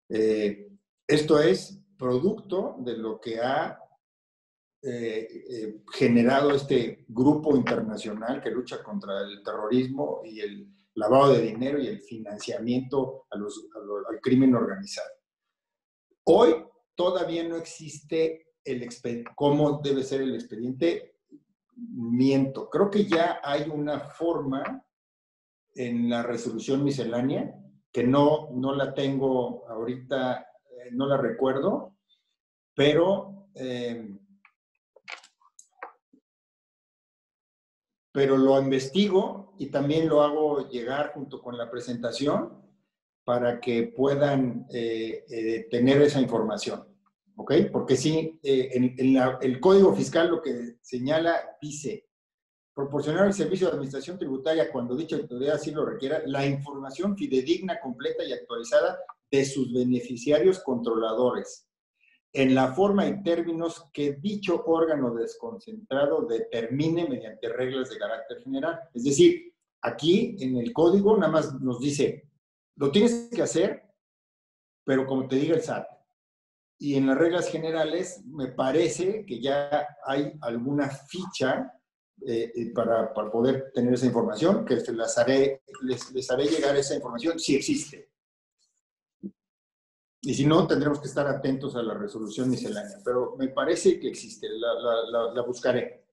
Esto es producto de lo que ha generado este grupo internacional que lucha contra el terrorismo y el lavado de dinero y el financiamiento al crimen organizado. Hoy todavía no existe cómo debe ser el expediente. Miento, creo que ya hay una forma en la resolución miscelánea, que no la tengo ahorita, no la recuerdo, pero lo investigo y también lo hago llegar junto con la presentación para que puedan tener esa información, ¿ok? Porque sí, el Código Fiscal lo que señala, dice, proporcionar el servicio de administración tributaria cuando dicha autoridad así lo requiera, la información fidedigna, completa y actualizada de sus beneficiarios controladores, en la forma y términos que dicho órgano desconcentrado determine mediante reglas de carácter general. Es decir, aquí en el código nada más nos dice, lo tienes que hacer, pero como te diga el SAT. Y en las reglas generales me parece que ya hay alguna ficha para poder tener esa información, que les haré llegar esa información si existe. Y si no, tendremos que estar atentos a la resolución miscelánea. Pero me parece que existe, la buscaré.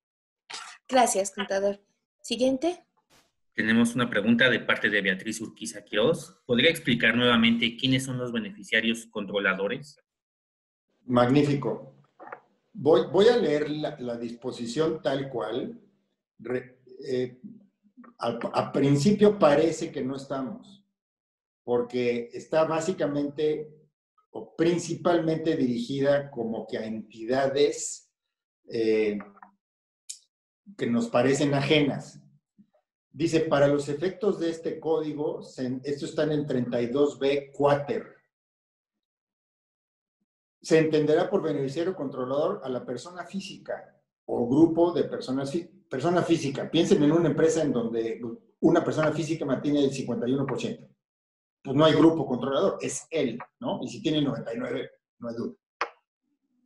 Gracias, contador. Siguiente. Tenemos una pregunta de parte de Beatriz Urquiza Quiroz. ¿Podría explicar nuevamente quiénes son los beneficiarios controladores? Magnífico. Voy a leer la disposición tal cual. A principio parece que no estamos, porque está básicamente o principalmente dirigida como que a entidades que nos parecen ajenas. Dice, para los efectos de este código, esto está en el 32B Quater, se entenderá por beneficiario controlador a la persona física o grupo de personas físicas. Persona física, piensen en una empresa en donde una persona física mantiene el 51%. Pues no hay grupo controlador, es él, ¿no? Y si tiene el 99%, no hay duda.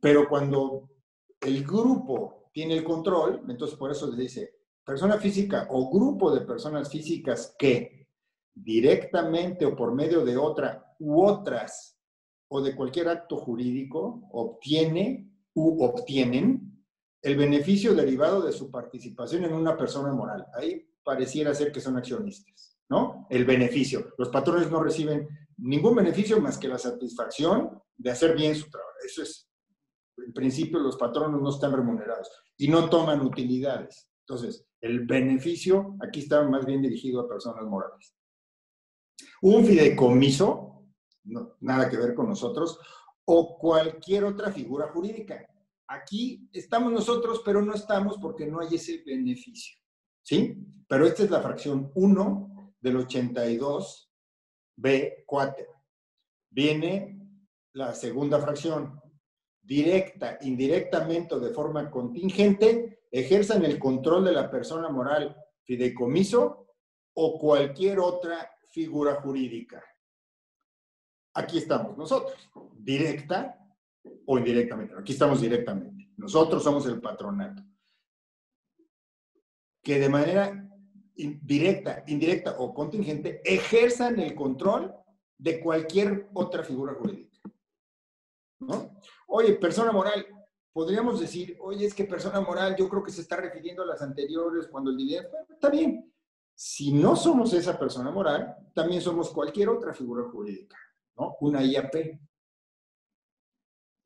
Pero cuando el grupo tiene el control, entonces por eso le dice, persona física o grupo de personas físicas que directamente o por medio de otra u otras o de cualquier acto jurídico obtienen el beneficio derivado de su participación en una persona moral. Ahí pareciera ser que son accionistas, ¿no? El beneficio. Los patrones no reciben ningún beneficio más que la satisfacción de hacer bien su trabajo. Eso es, en principio, los patronos no están remunerados y no toman utilidades. Entonces, el beneficio aquí está más bien dirigido a personas morales. Un fideicomiso, no, nada que ver con nosotros, o cualquier otra figura jurídica. Aquí estamos nosotros, pero no estamos porque no hay ese beneficio, ¿sí? Pero esta es la fracción 1 del 82B Quater. Viene la segunda fracción. Directa, indirectamente o de forma contingente, ejerzan el control de la persona moral, fideicomiso o cualquier otra figura jurídica. Aquí estamos nosotros, directa o indirectamente. Aquí estamos directamente. Nosotros somos el patronato. Que de manera directa, indirecta o contingente, ejerzan el control de cualquier otra figura jurídica, ¿no? Oye, persona moral, podríamos decir, oye, es que persona moral, yo creo que se está refiriendo a las anteriores cuando el dividendo, bueno, está bien. Si no somos esa persona moral, también somos cualquier otra figura jurídica, ¿no? Una IAP.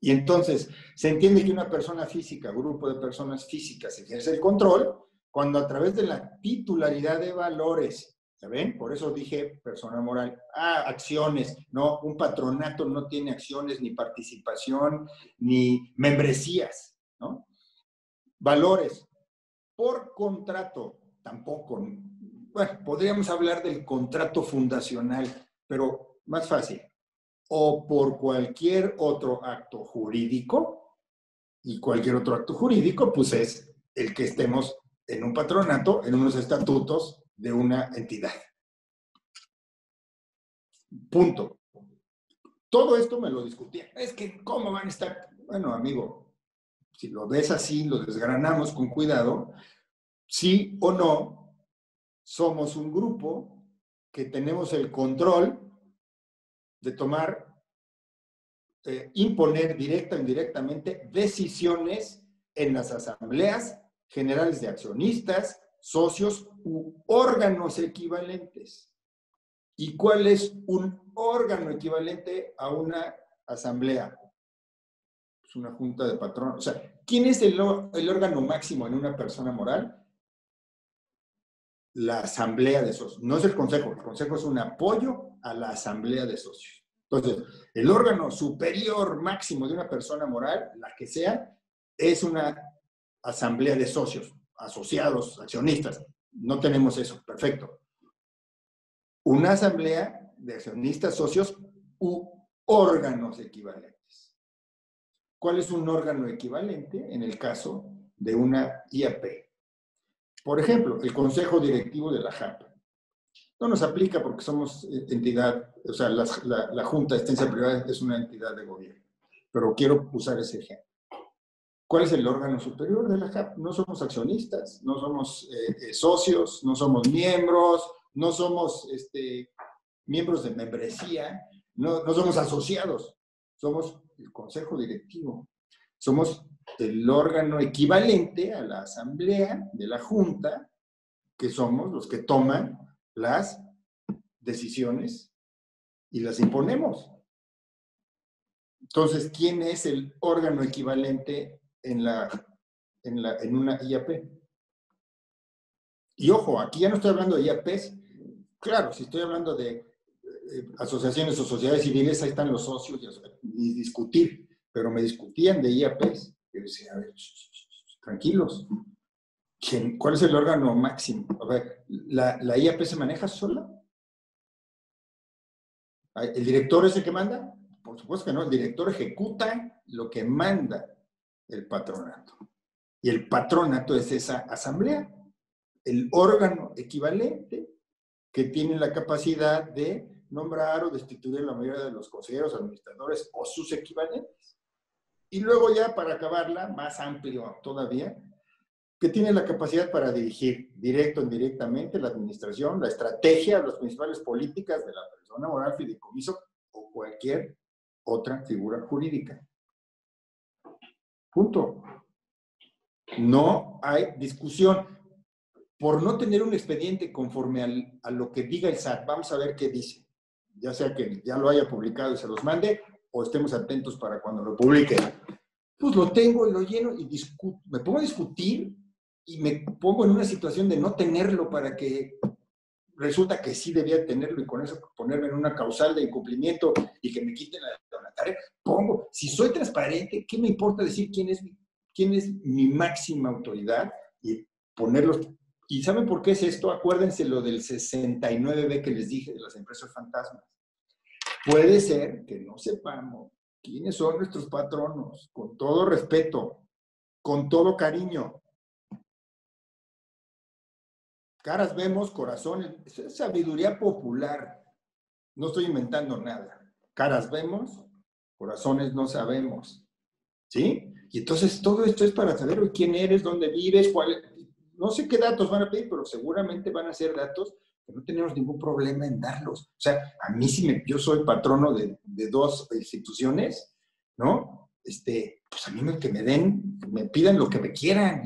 Y entonces, se entiende que una persona física, grupo de personas físicas, ejerce el control cuando a través de la titularidad de valores, ¿saben? Por eso dije persona moral. Acciones, no, un patronato no tiene acciones, ni participación, ni membresías, ¿no? Valores, por contrato, tampoco. Bueno, podríamos hablar del contrato fundacional, pero más fácil. O por cualquier otro acto jurídico, y cualquier otro acto jurídico, pues es el que estemos en un patronato, en unos estatutos de una entidad. Punto. Todo esto me lo discutía. Es que, ¿cómo van a estar? Bueno, amigo, si lo ves así, lo desgranamos con cuidado, sí o no, somos un grupo que tenemos el control de tomar, imponer directa o indirectamente decisiones en las asambleas generales de accionistas, socios u órganos equivalentes. ¿Y cuál es un órgano equivalente a una asamblea? Es una junta de patronos. O sea, ¿quién es el órgano máximo en una persona moral? La asamblea de socios. No es el consejo es un apoyo a la asamblea de socios. Entonces, el órgano superior máximo de una persona moral, la que sea, es una asamblea de socios, asociados, accionistas. No tenemos eso, perfecto. Una asamblea de accionistas, socios u órganos equivalentes. ¿Cuál es un órgano equivalente en el caso de una IAP? Por ejemplo, el consejo directivo de la JAP. No nos aplica porque somos entidad, o sea, la Junta de Asistencia Privada es una entidad de gobierno, pero quiero usar ese ejemplo. ¿Cuál es el órgano superior de la JAP? No somos accionistas, no somos socios, no somos miembros, no somos miembros de membresía, no somos asociados, somos el consejo directivo, somos el órgano equivalente a la asamblea de la Junta, que somos los que toman las decisiones y las imponemos. Entonces, ¿quién es el órgano equivalente en una IAP? Y ojo, aquí ya no estoy hablando de IAPs. Claro, si estoy hablando de asociaciones o sociedades civiles, ahí están los socios y discutir. Pero me discutían de IAPs. Yo decía, a ver, tranquilos. ¿Cuál es el órgano máximo? A ver, ¿la IAP se maneja sola? ¿El director es el que manda? Por supuesto que no. El director ejecuta lo que manda el patronato. Y el patronato es esa asamblea, el órgano equivalente que tiene la capacidad de nombrar o destituir a la mayoría de los consejeros, administradores o sus equivalentes. Y luego ya, para acabarla, más amplio todavía, que tiene la capacidad para dirigir directo o indirectamente la administración, la estrategia, las principales políticas de la persona moral, fideicomiso o cualquier otra figura jurídica. Punto. No hay discusión. Por no tener un expediente conforme a lo que diga el SAT, vamos a ver qué dice. Ya sea que ya lo haya publicado y se los mande, o estemos atentos para cuando lo publique. Pues lo tengo y lo lleno y me pongo a discutir y me pongo en una situación de no tenerlo para que resulta que sí debía tenerlo y con eso ponerme en una causal de incumplimiento y que me quiten la tarea. Si soy transparente, ¿qué me importa decir quién es mi máxima autoridad y ponerlos? ¿Y saben por qué es esto? Acuérdense lo del 69B que les dije de las empresas fantasmas. Puede ser que no sepamos quiénes son nuestros patronos, con todo respeto, con todo cariño. Caras vemos, corazones. Eso es sabiduría popular. No estoy inventando nada. Caras vemos, corazones no sabemos. ¿Sí? Y entonces todo esto es para saber quién eres, dónde vives, no sé qué datos van a pedir, pero seguramente van a ser datos que no tenemos ningún problema en darlos. O sea, a mí yo soy patrono de 2 instituciones, ¿no? Pues a mí que me pidan lo que me quieran.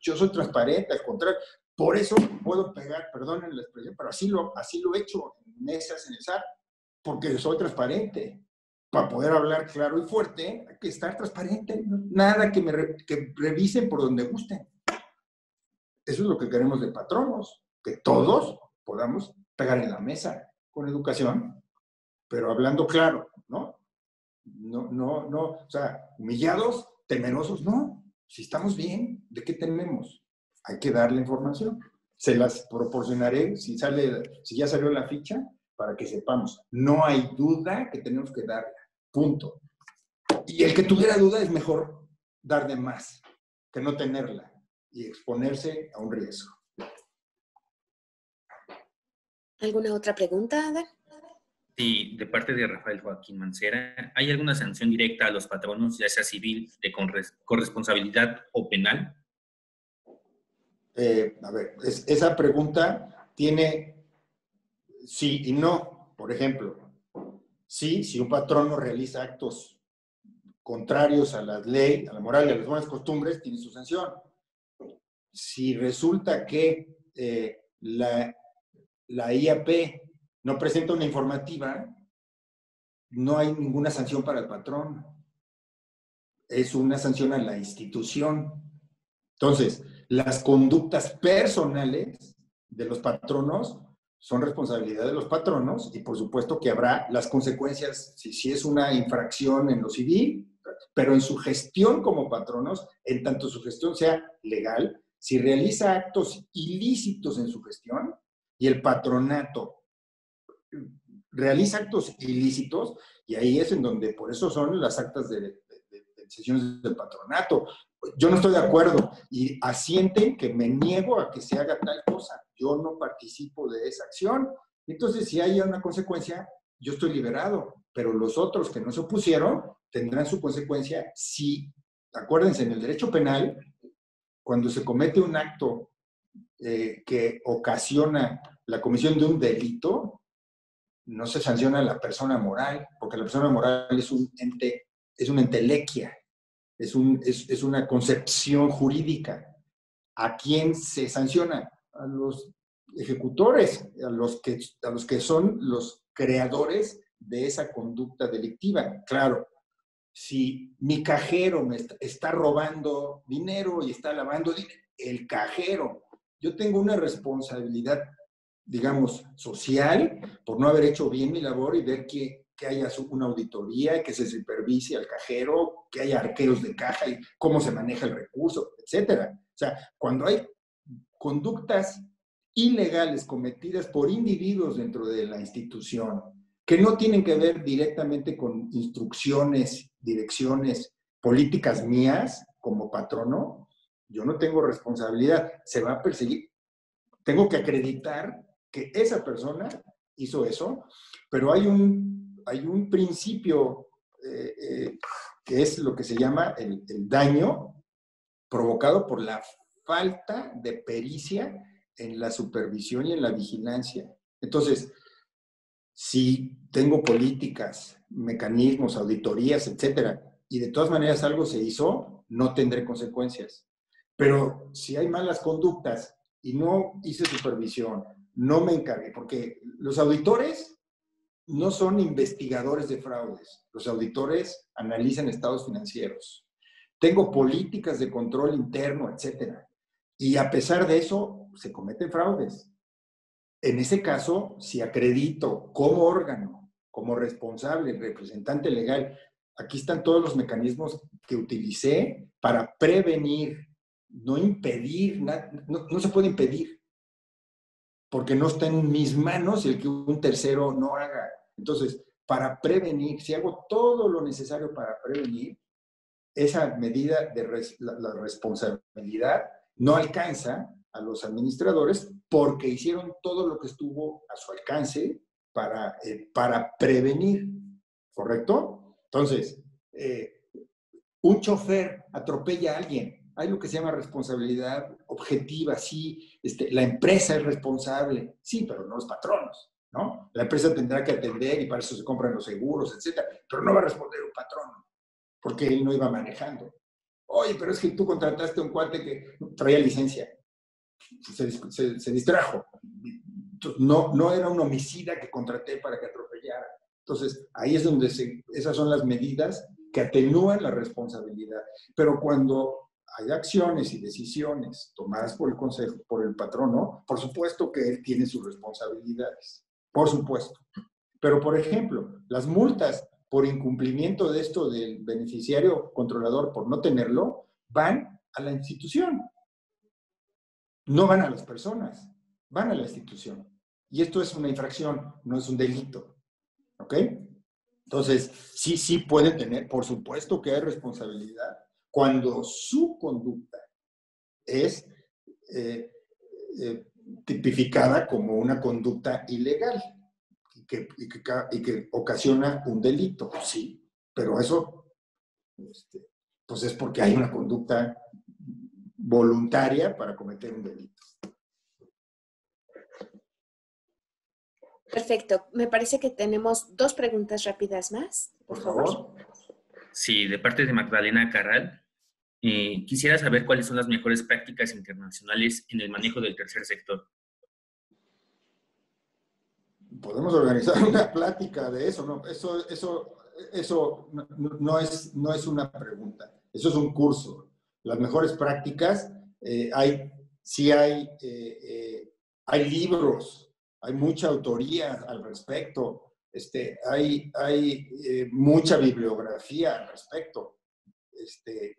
Yo soy transparente, al contrario. Por eso puedo pegar, perdonen la expresión, pero así lo he hecho en mesas en el SAT, porque soy transparente. Para poder hablar claro y fuerte, hay que estar transparente. Nada que revisen por donde gusten. Eso es lo que queremos de patronos, que todos podamos pegar en la mesa con educación, pero hablando claro, ¿no? No, o sea, humillados, temerosos, no. Si estamos bien, ¿de qué tememos? Hay que darle información. Se las proporcionaré si ya salió la ficha, para que sepamos. No hay duda que tenemos que darla. Punto. Y el que tuviera duda es mejor dar de más que no tenerla y exponerse a un riesgo. ¿Alguna otra pregunta, Ada? Sí, de parte de Rafael Joaquín Mancera, ¿hay alguna sanción directa a los patronos, ya sea civil, de corresponsabilidad o penal? A ver, esa pregunta tiene sí y no. Por ejemplo, sí, si un patrono realiza actos contrarios a la ley, a la moral y a las buenas costumbres, tiene su sanción. Si resulta que la IAP no presenta una informativa, no hay ninguna sanción para el patrón. Es una sanción a la institución. Entonces, las conductas personales de los patronos son responsabilidad de los patronos y por supuesto que habrá las consecuencias si es una infracción en lo civil, pero en su gestión como patronos, en tanto su gestión sea legal, si realiza actos ilícitos en su gestión y el patronato realiza actos ilícitos, y ahí es en donde, por eso son las actas de sesiones del patronato. Yo no estoy de acuerdo y asienten que me niego a que se haga tal cosa. Yo no participo de esa acción. Entonces, si hay una consecuencia, yo estoy liberado, pero los otros que no se opusieron tendrán su consecuencia si, acuérdense, en el derecho penal, cuando se comete un acto que ocasiona la comisión de un delito, no se sanciona a la persona moral, porque la persona moral es una entelequia, es una concepción jurídica. ¿A quién se sanciona? A los ejecutores, a los que son los creadores de esa conducta delictiva. Claro, si mi cajero me está robando dinero y está lavando dinero, el cajero, yo tengo una responsabilidad, digamos, social, por no haber hecho bien mi labor y ver que haya una auditoría, que se supervise al cajero, que haya arqueros de caja y cómo se maneja el recurso, etcétera. O sea, cuando hay conductas ilegales cometidas por individuos dentro de la institución que no tienen que ver directamente con instrucciones, direcciones, políticas mías como patrono, yo no tengo responsabilidad, se va a perseguir. Tengo que acreditar que esa persona hizo eso, pero hay un principio que es lo que se llama el daño provocado por la falta de pericia en la supervisión y en la vigilancia. Entonces, si tengo políticas, mecanismos, auditorías, etcétera, y de todas maneras algo se hizo, no tendré consecuencias. Pero si hay malas conductas y no hice supervisión, no me encargué, porque los auditores no son investigadores de fraudes, los auditores analizan estados financieros. Tengo políticas de control interno, etcétera. Y a pesar de eso, se cometen fraudes. En ese caso, si acredito como órgano, como responsable, representante legal, aquí están todos los mecanismos que utilicé para prevenir, no impedir, no se puede impedir, porque no está en mis manos el que un tercero no haga. Entonces, para prevenir, si hago todo lo necesario para prevenir, esa medida de la responsabilidad no alcanza a los administradores porque hicieron todo lo que estuvo a su alcance para prevenir, ¿correcto? Entonces, un chofer atropella a alguien. hay lo que se llama responsabilidad objetiva, sí, la empresa es responsable, sí, pero no los patronos, ¿no? La empresa tendrá que atender y para eso se compran los seguros, etcétera, pero no va a responder un patrono, porque él no iba manejando. Oye, pero es que tú contrataste a un cuate que traía licencia, se distrajo. No era un homicida que contraté para que atropellara. Entonces, ahí es donde esas son las medidas que atenúan la responsabilidad. Pero cuando hay acciones y decisiones tomadas por el consejo, por el patrono, por supuesto que él tiene sus responsabilidades, por supuesto. Pero, por ejemplo, las multas por incumplimiento de esto del beneficiario controlador por no tenerlo, van a la institución. No van a las personas, van a la institución. Y esto es una infracción, no es un delito. ¿Ok? Entonces, sí puede tener, por supuesto que hay responsabilidad cuando su conducta es tipificada como una conducta ilegal y que ocasiona un delito. Sí, pero eso pues es porque hay una conducta voluntaria para cometer un delito. Perfecto. Me parece que tenemos 2 preguntas rápidas más. Por favor. Sí, de parte de Magdalena Carral. Quisiera saber cuáles son las mejores prácticas internacionales en el manejo del tercer sector. Podemos organizar una plática de eso, ¿no? Eso no es una pregunta, eso es un curso. Las mejores prácticas, hay libros, hay mucha autoría al respecto, hay mucha bibliografía al respecto.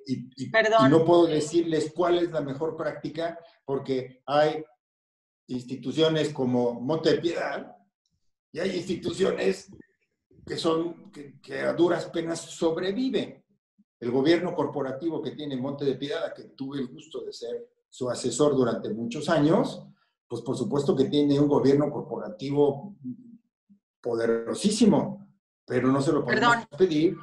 Y no puedo decirles cuál es la mejor práctica porque hay instituciones como Monte de Piedad y hay instituciones que a duras penas sobreviven. El gobierno corporativo que tiene Monte de Piedad, a que tuve el gusto de ser su asesor durante muchos años, pues por supuesto que tiene un gobierno corporativo poderosísimo, pero no se lo podemos pedir.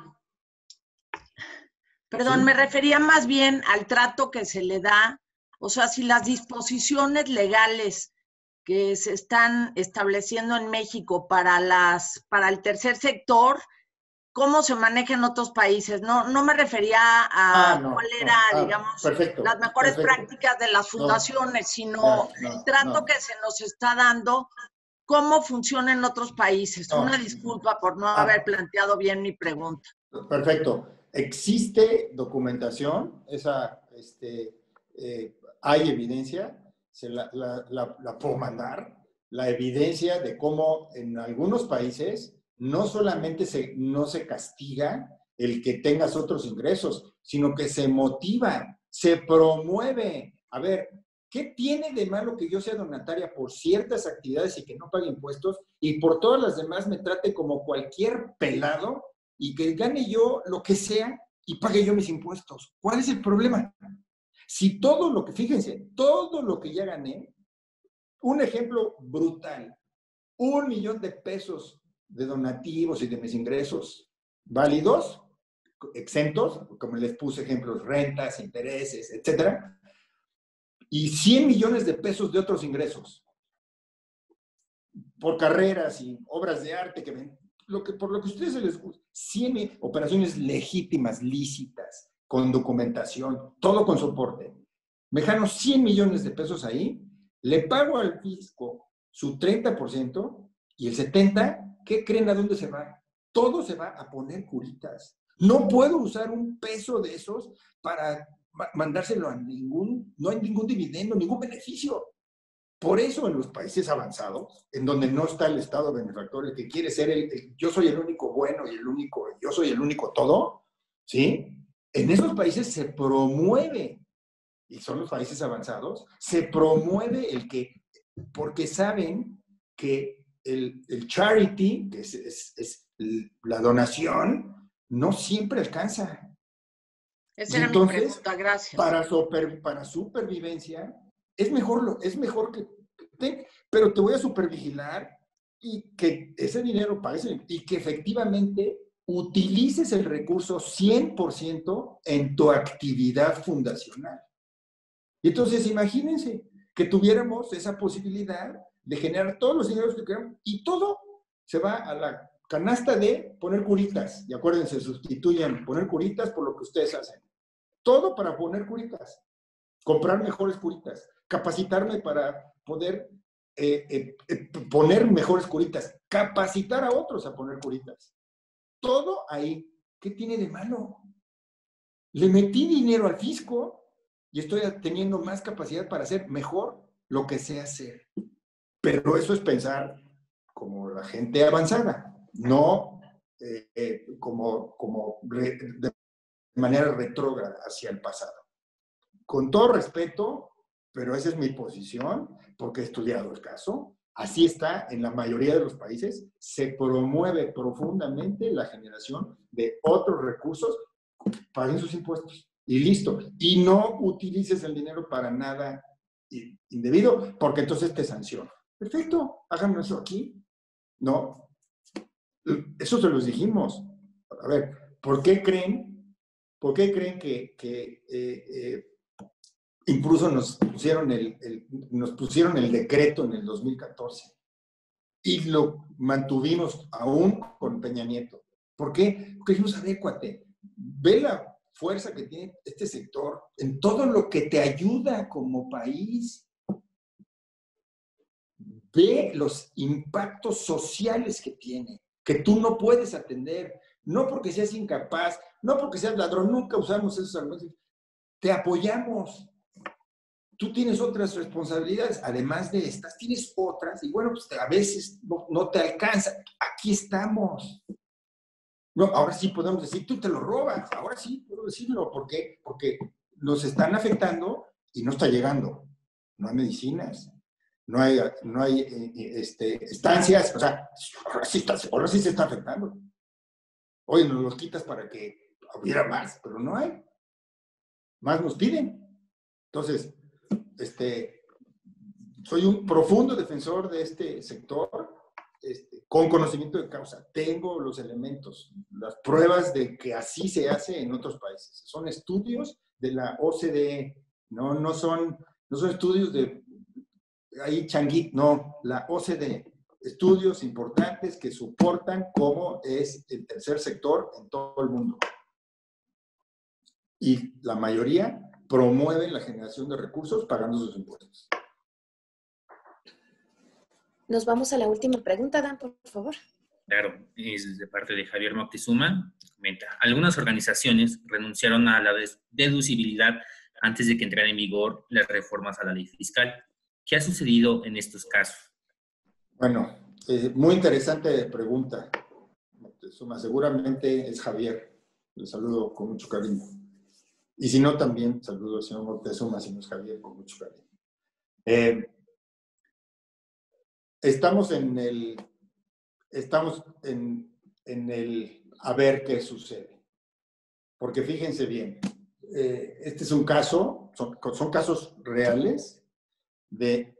Perdón, ¿sí? Me refería más bien al trato que se le da, o sea, si las disposiciones legales que se están estableciendo en México para el tercer sector, ¿cómo se maneja en otros países? No me refería a cuál era, digamos, perfecto, las mejores prácticas de las fundaciones, sino el trato que se nos está dando, ¿cómo funciona en otros países? Una disculpa por no haber planteado bien mi pregunta. Perfecto. Existe documentación, hay evidencia, la puedo mandar, la evidencia de cómo en algunos países no solamente no se castiga el que tengas otros ingresos, sino que se motiva, se promueve. A ver, ¿qué tiene de malo que yo sea donataria por ciertas actividades y que no pague impuestos y por todas las demás me trate como cualquier pelado y que gane yo lo que sea y pague yo mis impuestos? ¿Cuál es el problema? Si fíjense, todo lo que ya gané, un ejemplo brutal, 1 millón de pesos de donativos y de mis ingresos válidos, exentos, como les puse ejemplos, rentas, intereses, etcétera, y 100 millones de pesos de otros ingresos, por carreras y obras de arte que ven, por lo que a ustedes se les gusta, 100 operaciones legítimas, lícitas, con documentación, todo con soporte. Me gano 100 millones de pesos ahí, le pago al fisco su 30% y el 70%, ¿qué creen a dónde se va? Todo se va a poner curitas. No puedo usar un peso de esos para mandárselo no hay ningún dividendo, ningún beneficio. Por eso en los países avanzados, en donde no está el Estado benefactor, el que quiere ser yo soy el único bueno y yo soy el único todo, ¿sí? En esos países se promueve, y son los países avanzados, se promueve porque saben que el charity, que es la donación, no siempre alcanza. Esa era mi pregunta, gracias. Para supervivencia, es mejor pero te voy a supervigilar y que ese dinero pagues y que efectivamente utilices el recurso 100% en tu actividad fundacional. Y entonces imagínense que tuviéramos esa posibilidad de generar todos los dineros que queramos y todo se va a la canasta de poner curitas. Y acuérdense, sustituyen poner curitas por lo que ustedes hacen. Todo para poner curitas. Comprar mejores curitas. Capacitarme para poder poner mejores curitas. Capacitar a otros a poner curitas. Todo ahí. ¿Qué tiene de malo? Le metí dinero al fisco y estoy teniendo más capacidad para hacer mejor lo que sé hacer. Pero eso es pensar como la gente avanzada, no de manera retrógrada hacia el pasado. Con todo respeto, pero esa es mi posición, porque he estudiado el caso. Así está en la mayoría de los países. Se promueve profundamente la generación de otros recursos. Paguen sus impuestos y listo. Y no utilices el dinero para nada indebido, porque entonces te sanciono. Perfecto, háganlo eso aquí. No, eso se los dijimos. A ver, ¿por qué creen que incluso nos pusieron el decreto en el 2014 y lo mantuvimos aún con Peña Nieto? ¿Por qué? Porque dijimos, a ver, cuate, ve la fuerza que tiene este sector en todo lo que te ayuda como país. Ve los impactos sociales que tiene, que tú no puedes atender, no porque seas incapaz, no porque seas ladrón, nunca usamos esos argumentos. Te apoyamos. Tú tienes otras responsabilidades, además de estas, tienes otras, y bueno, pues a veces no te alcanza. Aquí estamos. No, ahora sí podemos decir, tú te lo robas, ahora sí puedo decirlo. ¿Por qué? Porque nos están afectando y no está llegando. No hay medicinas, no hay estancias, o sea, ahora sí se está afectando. Oye, nos los quitas para que hubiera más, pero no hay. Más nos piden. Entonces, soy un profundo defensor de este sector, con conocimiento de causa. Tengo los elementos, las pruebas de que así se hace en otros países. Son estudios de la OCDE, no son estudios de ahí changuit, no, la OCDE. Estudios importantes que soportan cómo es el tercer sector en todo el mundo. Y la mayoría promueven la generación de recursos pagando sus impuestos. Nos vamos a la última pregunta, Dan, por favor. Claro, es de parte de Javier Moctezuma. Comenta, algunas organizaciones renunciaron a la deducibilidad antes de que entraran en vigor las reformas a la ley fiscal. ¿Qué ha sucedido en estos casos? Bueno, muy interesante pregunta, Moctezuma. Seguramente es Javier. Le saludo con mucho cariño. Y si no, también saludo al señor Moctezuma, si no es Javier, con mucho cariño. Estamos en el a ver qué sucede. Porque fíjense bien, este es un caso, son casos reales de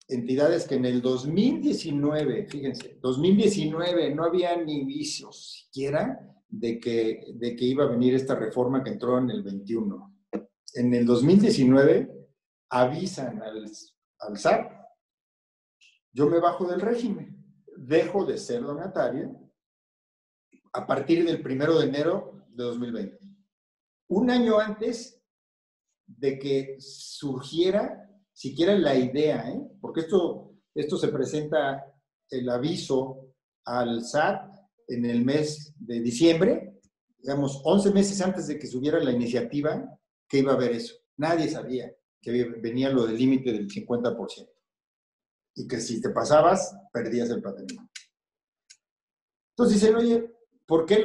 entidades que en el 2019, fíjense, 2019 no había ni vicios siquiera de que iba a venir esta reforma que entró en el 21. En el 2019 avisan al SAT, yo me bajo del régimen, dejo de ser donatario a partir del 1 de enero de 2020. Un año antes de que surgiera siquiera la idea, porque esto se presenta el aviso al SAT en el mes de diciembre, digamos, 11 meses antes de que subiera la iniciativa, que iba a haber eso. Nadie sabía que venía lo del límite del 50%. Y que si te pasabas, perdías el patrimonio. Entonces dicen, oye, ¿por qué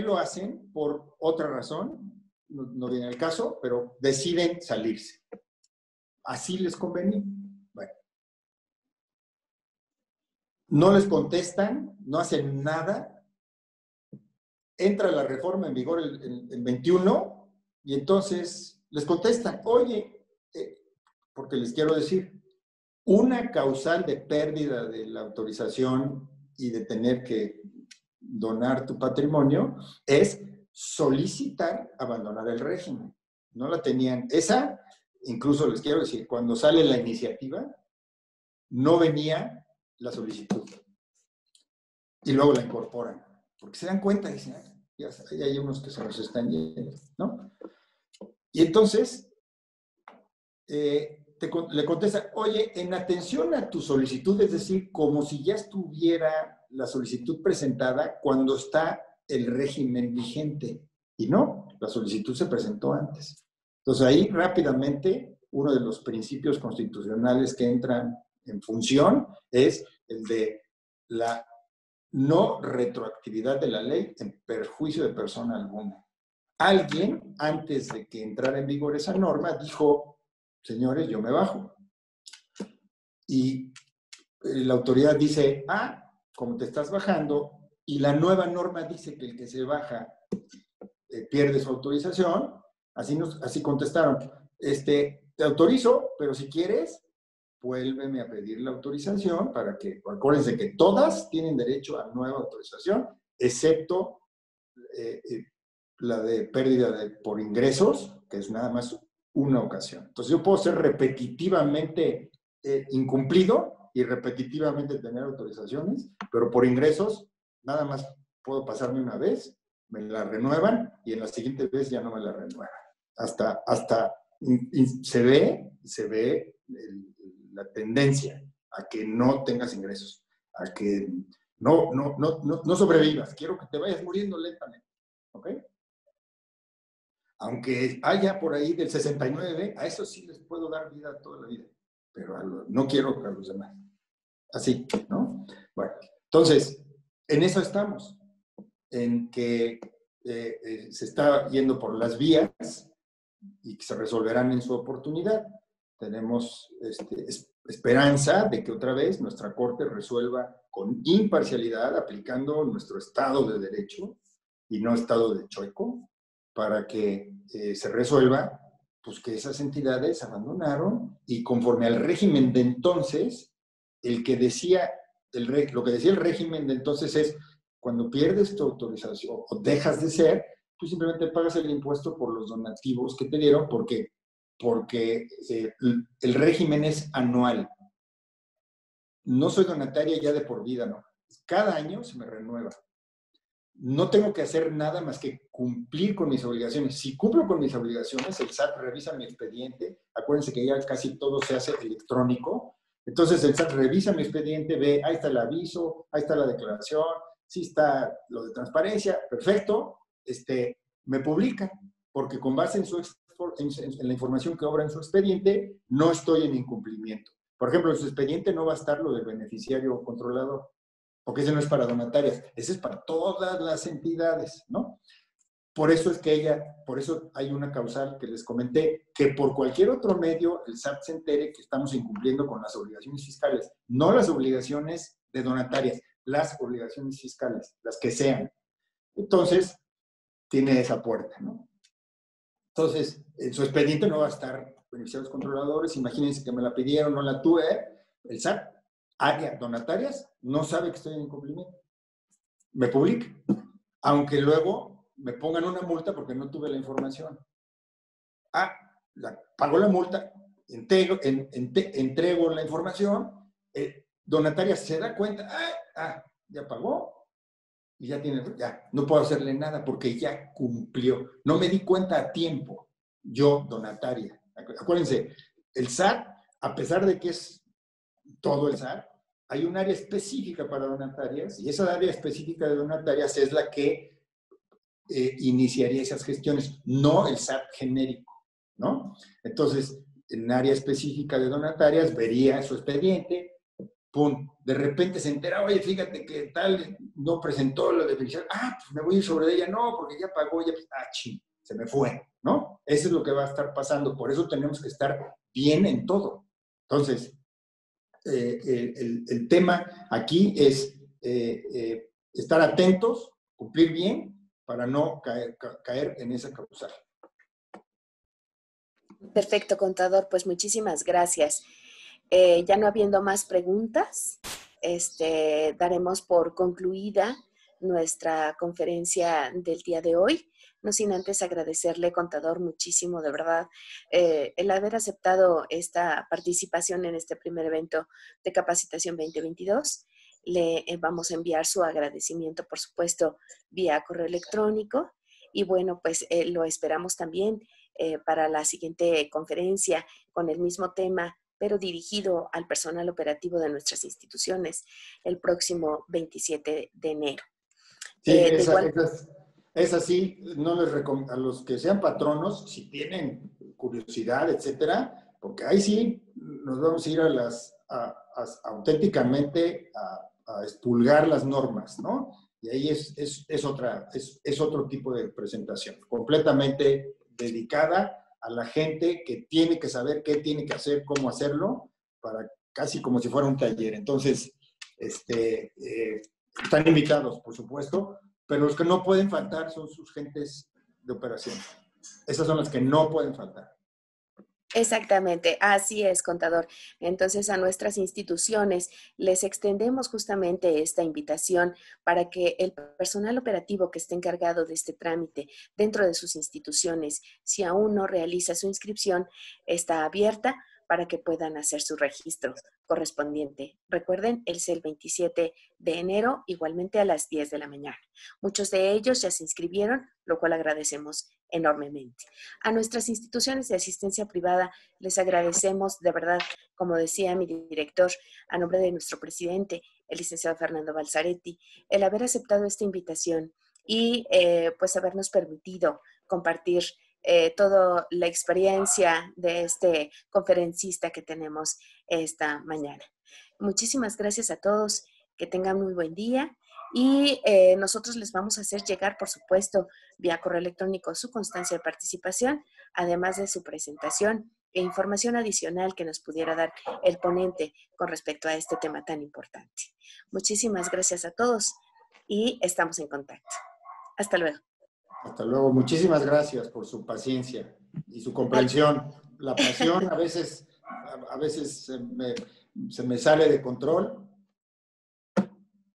lo hacen? Por otra razón, no viene al caso, pero deciden salirse. Así les convenía. Bueno. No les contestan, no hacen nada. Entra la reforma en vigor el 21 y entonces les contestan, oye, porque les quiero decir, una causal de pérdida de la autorización y de tener que donar tu patrimonio es solicitar abandonar el régimen. No la tenían. Esa incluso les quiero decir, cuando sale la iniciativa, no venía la solicitud. Y luego la incorporan. Porque se dan cuenta y dicen, ya hay unos que se los están yendo, ¿no? Y entonces, le contesta, oye, en atención a tu solicitud, es decir, como si ya estuviera la solicitud presentada cuando está el régimen vigente. Y no, la solicitud se presentó antes. Entonces ahí rápidamente uno de los principios constitucionales que entran en función es el de la no retroactividad de la ley en perjuicio de persona alguna. Alguien, antes de que entrara en vigor esa norma, dijo, señores, yo me bajo. Y la autoridad dice, como te estás bajando, y la nueva norma dice que el que se baja pierde su autorización, así contestaron, te autorizo, pero si quieres, vuélveme a pedir la autorización para que, acuérdense que todas tienen derecho a nueva autorización, excepto la de pérdida por ingresos, que es nada más una ocasión. Entonces yo puedo ser repetitivamente incumplido y repetitivamente tener autorizaciones, pero por ingresos nada más puedo pasarme una vez, me la renuevan y en la siguiente vez ya no me la renuevan. Hasta se ve la tendencia a que no tengas ingresos, a que no sobrevivas. Quiero que te vayas muriendo lentamente, ¿ok? Aunque haya por ahí del 69, a eso sí les puedo dar vida toda la vida, pero no quiero a los demás. Así, ¿no? Bueno, entonces, en eso estamos, en que se está yendo por las vías y que se resolverán en su oportunidad. Tenemos esperanza de que otra vez nuestra Corte resuelva con imparcialidad, aplicando nuestro Estado de Derecho y no Estado de Chueco, para que se resuelva pues, que esas entidades abandonaron y conforme al régimen de entonces, lo que decía el régimen de entonces es cuando pierdes tu autorización o dejas de ser, tú simplemente pagas el impuesto por los donativos que te dieron porque el régimen es anual. No soy donataria ya de por vida, no. Cada año se me renueva. No tengo que hacer nada más que cumplir con mis obligaciones. Si cumplo con mis obligaciones, el SAT revisa mi expediente. Acuérdense que ya casi todo se hace electrónico. Entonces el SAT revisa mi expediente, ve, ahí está el aviso, ahí está la declaración, sí está lo de transparencia, perfecto. Me publica, porque con base en la información que obra en su expediente, no estoy en incumplimiento. Por ejemplo, en su expediente no va a estar lo del beneficiario controlador, porque ese no es para donatarias, ese es para todas las entidades, ¿no? Por eso por eso hay una causal que les comenté, que por cualquier otro medio el SAT se entere que estamos incumpliendo con las obligaciones fiscales, no las obligaciones de donatarias, las obligaciones fiscales, las que sean. Entonces, tiene esa puerta, ¿no? Entonces, en su expediente no va a estar beneficiarios controladores, imagínense que me la pidieron, no la tuve, el SAT, área donatarias, no sabe que estoy en incumplimiento. Me publica, aunque luego me pongan una multa porque no tuve la información. Pago la multa, entrego la información, donataria se da cuenta, ya pagó, y ya no puedo hacerle nada porque ya cumplió. No me di cuenta a tiempo, yo, donataria. Acuérdense, el SAT, a pesar de que es todo el SAT, hay un área específica para donatarias y esa área específica de donatarias es la que iniciaría esas gestiones, no el SAT genérico, ¿no? Entonces, en área específica de donatarias vería su expediente, ¡pum! De repente se entera, oye, fíjate que tal no presentó la definición, pues me voy a ir sobre ella, no, porque ya pagó, ching, se me fue, ¿no? Eso es lo que va a estar pasando, por eso tenemos que estar bien en todo. Entonces, el tema aquí es estar atentos, cumplir bien, para no caer en esa causal. Perfecto, contador, pues muchísimas gracias. Ya no habiendo más preguntas, daremos por concluida nuestra conferencia del día de hoy. no sin antes agradecerle, contador, muchísimo, de verdad, el haber aceptado esta participación en este primer evento de Capacitación 2022. Le vamos a enviar su agradecimiento, por supuesto, vía correo electrónico. Y bueno, pues lo esperamos también para la siguiente conferencia con el mismo tema, pero dirigido al personal operativo de nuestras instituciones, el próximo 27 de enero. Sí, es así. No les a los que sean patronos, si tienen curiosidad, etcétera, porque ahí sí nos vamos a ir auténticamente a expulgar las normas, ¿no? Y ahí es otro tipo de presentación, completamente dedicada a la gente que tiene que saber qué tiene que hacer, cómo hacerlo, para casi como si fuera un taller. Entonces, están invitados, por supuesto, pero los que no pueden faltar son sus gentes de operación. Esas son las que no pueden faltar. Exactamente, así es, contador. Entonces, a nuestras instituciones les extendemos justamente esta invitación para que el personal operativo que esté encargado de este trámite dentro de sus instituciones, si aún no realiza su inscripción, está abierta para que puedan hacer su registro correspondiente. Recuerden, es el 27 de enero, igualmente a las 10 de la mañana. Muchos de ellos ya se inscribieron, lo cual agradecemos enormemente. A nuestras instituciones de asistencia privada les agradecemos de verdad, como decía mi director, a nombre de nuestro presidente, el licenciado Fernando Balzaretti, el haber aceptado esta invitación y pues habernos permitido compartir toda la experiencia de este conferencista que tenemos esta mañana. Muchísimas gracias a todos, que tengan muy buen día y nosotros les vamos a hacer llegar, por supuesto, vía correo electrónico su constancia de participación, además de su presentación e información adicional que nos pudiera dar el ponente con respecto a este tema tan importante. Muchísimas gracias a todos y estamos en contacto. Hasta luego. Hasta luego. Muchísimas gracias por su paciencia y su comprensión. La pasión a veces se me sale de control.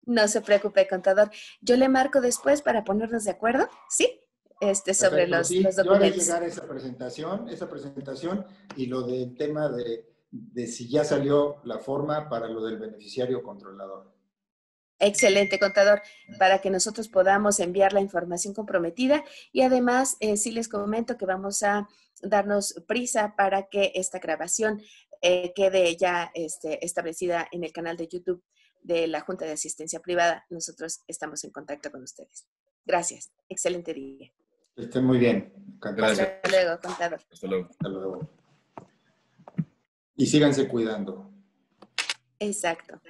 No se preocupe, contador. Yo le marco después para ponernos de acuerdo, ¿sí? Sobre los documentos. Yo haré llegar esa presentación y lo del tema de si ya salió la forma para lo del beneficiario controlador. Excelente, contador, para que nosotros podamos enviar la información comprometida y además sí les comento que vamos a darnos prisa para que esta grabación quede ya establecida en el canal de YouTube de la Junta de Asistencia Privada. Nosotros estamos en contacto con ustedes. Gracias. Excelente día. Que estén muy bien. Gracias. Hasta luego, contador. Hasta luego. Hasta luego. Y síganse cuidando. Exacto.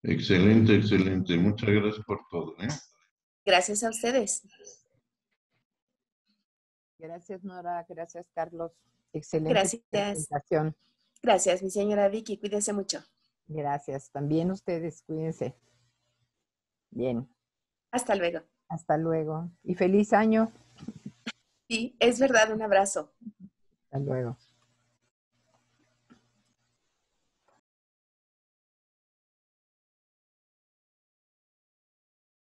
Excelente, excelente. Muchas gracias por todo. Gracias a ustedes. Gracias, Nora. Gracias, Carlos. Excelente Gracias. presentación. Gracias, mi señora Vicky. Cuídese mucho. Gracias. También ustedes, cuídense. Bien. Hasta luego. Hasta luego. Y feliz año. Sí, es verdad. Un abrazo. Hasta luego.